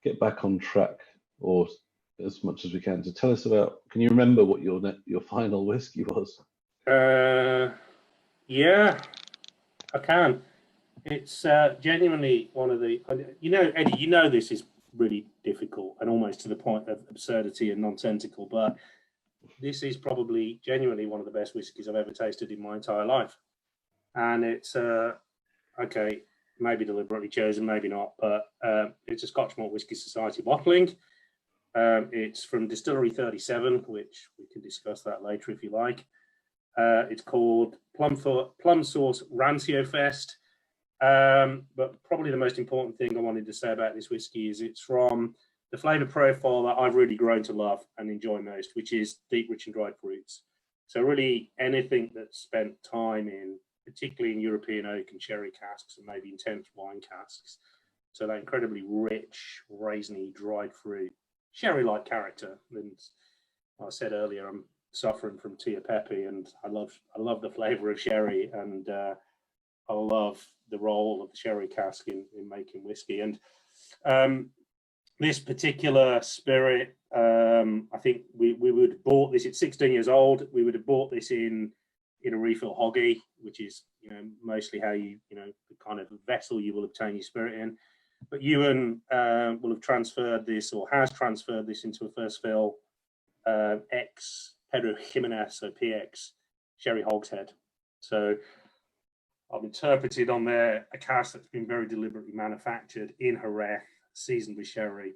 get back on track, or as much as we can. So tell us about. Can you remember what your final whiskey was? Yeah, I can. It's genuinely one of the. Eddie, this is really difficult and almost to the point of absurdity and nonsensical, but this is probably genuinely one of the best whiskies I've ever tasted in my entire life. And it's, okay, maybe deliberately chosen, maybe not, but it's a Scotch Malt Whisky Society bottling. It's from Distillery 37, which we can discuss that later if you like. It's called Plum Sauce Rancio Fest. But probably the most important thing I wanted to say about this whiskey is it's from the flavour profile that I've really grown to love and enjoy most, which is deep, rich and dried fruits. So really anything that's spent time in, particularly in European oak and sherry casks and maybe intense wine casks. So that incredibly rich, raisiny, dried fruit, sherry-like character. And I said earlier, I'm suffering from Tia Pepe, and I love the flavour of sherry, and I love the role of the sherry cask in making whiskey. And this particular spirit, I think we would have bought this. It's 16 years old. We would have bought this in a refill hoggy, which is mostly how the kind of vessel you will obtain your spirit in. But Ewan will have transferred this, or has transferred this, into a first fill ex Pedro Jimenez, so PX sherry hogshead. So I've interpreted on there a cask that's been very deliberately manufactured in Jerez, seasoned with sherry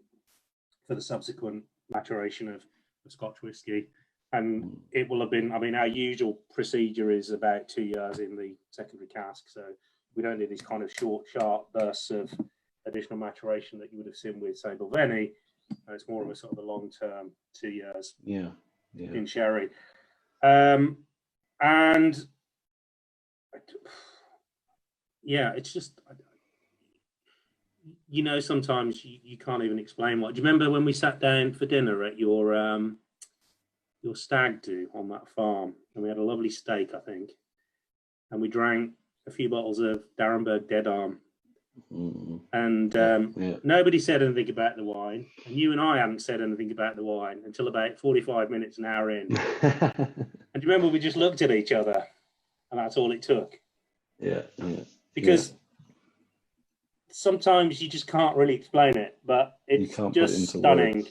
for the subsequent maturation of Scotch whisky. And it will have been, I mean, our usual procedure is about 2 years in the secondary cask. So we don't do these kind of short, sharp bursts of additional maturation that you would have seen with, say, Balvenie. It's more of a sort of a long-term 2 years in sherry. And yeah, it's just, you know, sometimes you can't even explain what. Do you remember when we sat down for dinner at your stag do on that farm, and we had a lovely steak, I think, and we drank a few bottles of Darrenberg Dead Arm, and nobody said anything about the wine, and you and I hadn't said anything about the wine until about 45 minutes, an hour in. And do you remember we just looked at each other, and that's all it took? Because sometimes you just can't really explain it, but it's just stunning.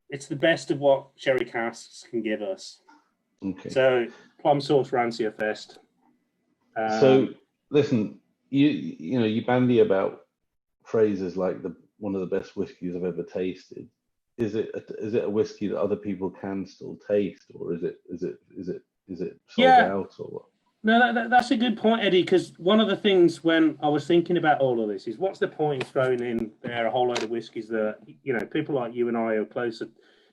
It's the best of what sherry casks can give us. Okay. So plum sauce rancia fest. So listen, you bandy about phrases like one of the best whiskies I've ever tasted. Is it a whiskey that other people can still taste, or is it sold out, or what? No, that's a good point, Eddie, because one of the things when I was thinking about all of this is, what's the point in throwing in there a whole load of whiskies that, you know, people like you and I are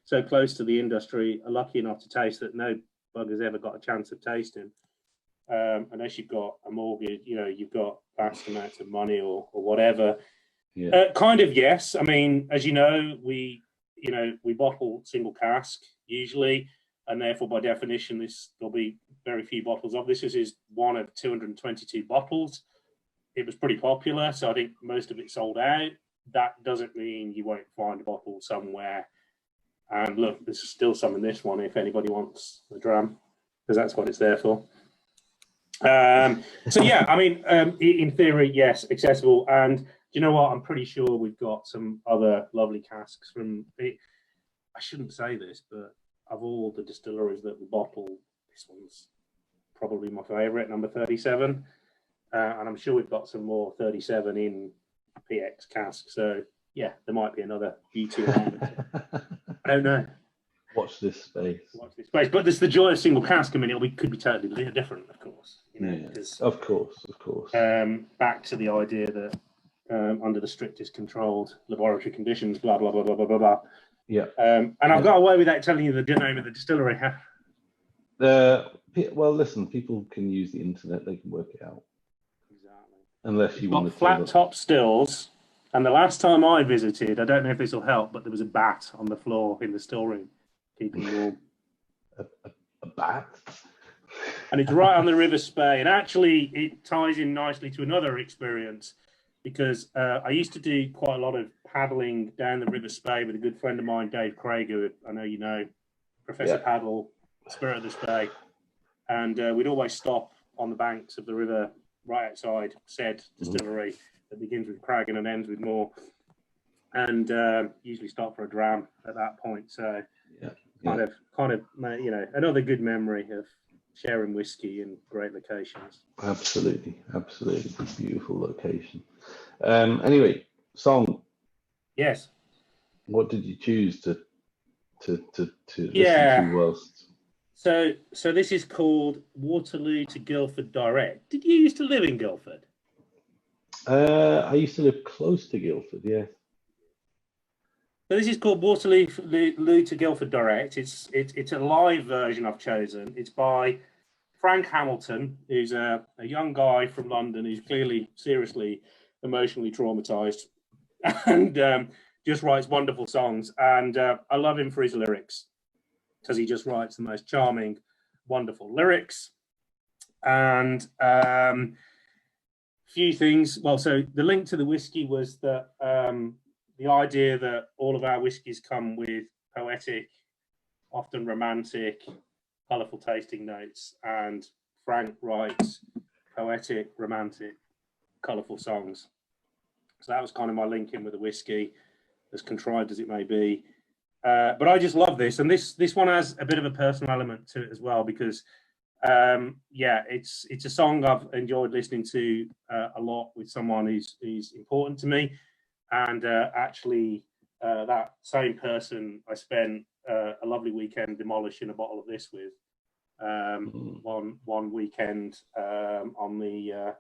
so close to the industry are lucky enough to taste that no bugger's ever got a chance of tasting, unless you've got a mortgage, you know, you've got vast amounts of money or whatever. Kind of, yes. I mean, as you know, we bottle single cask usually, and therefore by definition there'll be very few bottles of this. This is one of 222 bottles. It was pretty popular, so I think most of it sold out. That doesn't mean you won't find a bottle somewhere. And look, there's still some in this one if anybody wants the dram, because that's what it's there for. So yeah, I mean, in theory, yes, accessible. And do you know what? I'm pretty sure we've got some other lovely casks from it. I shouldn't say this, but of all the distilleries that we bottle, this one's probably my favourite, number 37. And I'm sure we've got some more 37 in PX cask. So yeah, there might be another beauty around it. I don't know. Watch this space. But there's the joy of single cask. I mean, it could be totally different, of course. You know, of course. Back to the idea that under the strictest controlled laboratory conditions, blah blah blah blah blah blah blah. Yeah. And I've got away without telling you the name of the distillery. Well, listen, people can use the internet; they can work it out. Exactly. Unless you want to flat top stills. And the last time I visited, I don't know if this will help, but there was a bat on the floor in the storeroom, keeping warm. A bat? And it's right on the River Spey. And actually, it ties in nicely to another experience, because I used to do quite a lot of paddling down the River Spey with a good friend of mine, Dave Craig, who I know you know, Professor Paddle, Spirit of the Spey. And we'd always stop on the banks of the river right outside said distillery that begins with Cragen and ends with Moore. And usually stop for a dram at that point. So kind of, you know, another good memory of sharing whiskey in great locations. Absolutely. Beautiful location. Anyway, song. Yes. What did you choose to listen to whilst? So this is called Waterloo to Guildford Direct. Did you used to live in Guildford? I used to live close to Guildford, yes. So this is called Waterloo to Guildford Direct. It's a live version I've chosen. It's by Frank Hamilton, who's a young guy from London who's clearly seriously emotionally traumatized and just writes wonderful songs. And I love him for his lyrics, because he just writes the most charming, wonderful lyrics. And few things. Well, so the link to the whiskey was that the idea that all of our whiskies come with poetic, often romantic, colourful tasting notes, and Frank writes poetic, romantic, colourful songs. So that was kind of my link in with the whiskey, as contrived as it may be. But I just love this, and this one has a bit of a personal element to it as well, because it's a song I've enjoyed listening to a lot with someone who's important to me, and actually that same person I spent a lovely weekend demolishing a bottle of this with. One weekend on the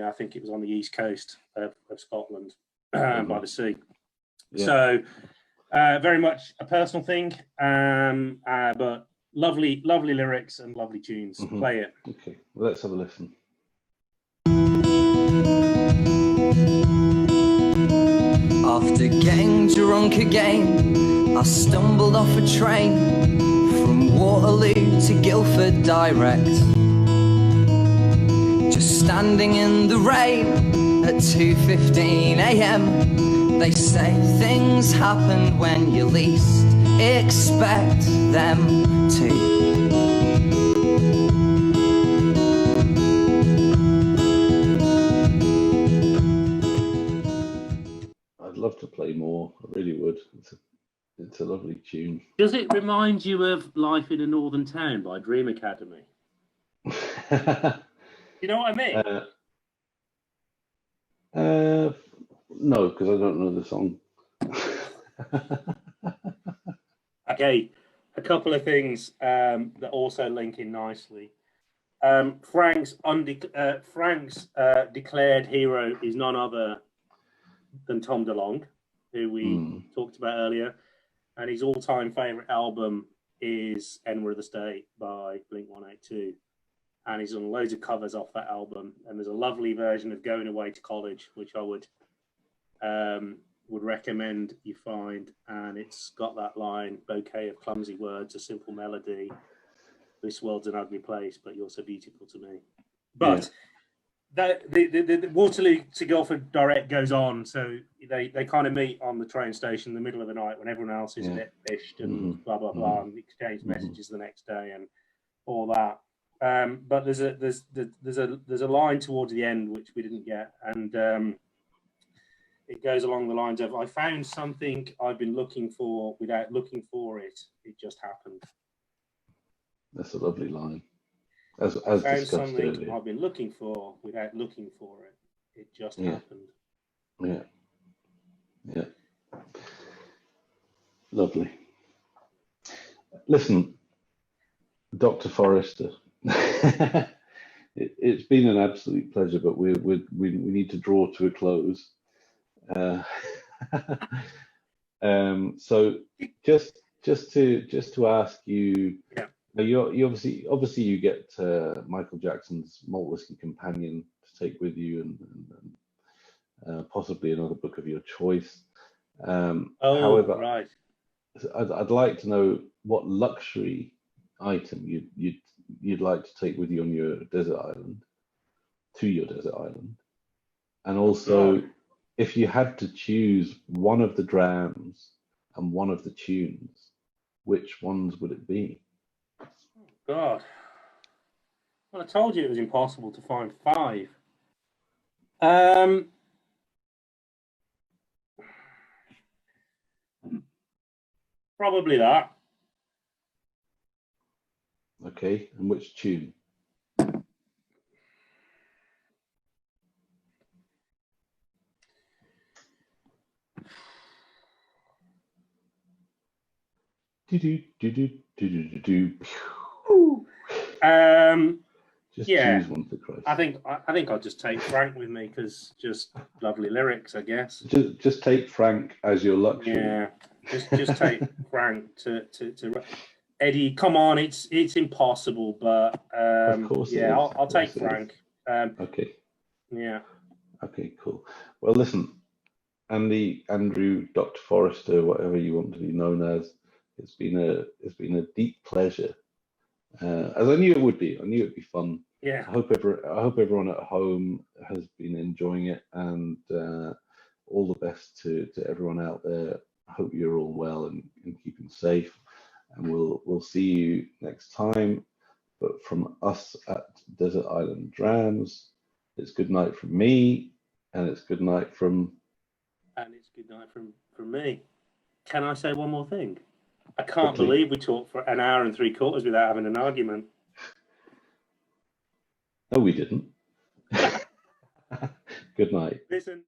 I think it was on the east coast of Scotland by the sea. Yeah. So very much a personal thing, but lovely lyrics and lovely tunes. Play it. Okay, well, let's have a listen. After getting drunk again, I stumbled off a train from Waterloo to Guildford direct. Just standing in the rain at 2:15 AM. They say things happen when you least expect them to. I'd love to play more. I really would. It's a lovely tune. Does it remind you of Life in a Northern Town by Dream Academy? You know what I mean? No, because I don't know the song. Okay, a couple of things that also link in nicely. Frank's declared hero is none other than Tom DeLonge, who we talked about earlier, and his all-time favourite album is Enema of the State by Blink-182, and he's on loads of covers off that album, and there's a lovely version of Going Away to College, which I would recommend you find, and it's got that line, bouquet of clumsy words, a simple melody, this world's an ugly place, but you're so beautiful to me. But the Waterloo to Guildford direct goes on, so they kind of meet on the train station in the middle of the night when everyone else is a bit fished and blah blah blah, and exchange messages the next day and all that. But there's a line towards the end which we didn't get, and it goes along the lines of, I found something I've been looking for without looking for it. It just happened. That's a lovely line. As found discussed something earlier. I've been looking for without looking for it. It just happened. Yeah. Lovely. Listen, Dr. Forrester, it's been an absolute pleasure, but we need to draw to a close. So just to ask you. Yeah. You obviously you get Michael Jackson's Malt Whisky Companion to take with you, and possibly another book of your choice. However, right. I'd like to know what luxury item you'd like to take with you on your desert island, and also if you had to choose one of the drams and one of the tunes, which ones would it be? God. Well, I told you it was impossible to find 5. Probably that. Okay, and which tune? Just choose one for Christ. I think I'll just take Frank with me, because just lovely lyrics, I guess. Just take Frank as your luxury. Yeah, just take Frank to Eddie. Come on, it's impossible, but of course, yeah, I'll take Frank. Okay. Yeah. Okay, cool. Well, listen, Andy, Andrew, Dr. Forrester, whatever you want to be known as, it's been a deep pleasure. As I knew it would be. I knew it'd be fun. Yeah. I hope everyone at home has been enjoying it, and all the best to everyone out there. I hope you're all well and keeping safe, and we'll see you next time. But from us at Desert Island Drams, it's good night from me, and it's good night from me. Can I say one more thing? I can't believe we talked for an hour and 3/4 without having an argument. No, we didn't. Good night. Listen.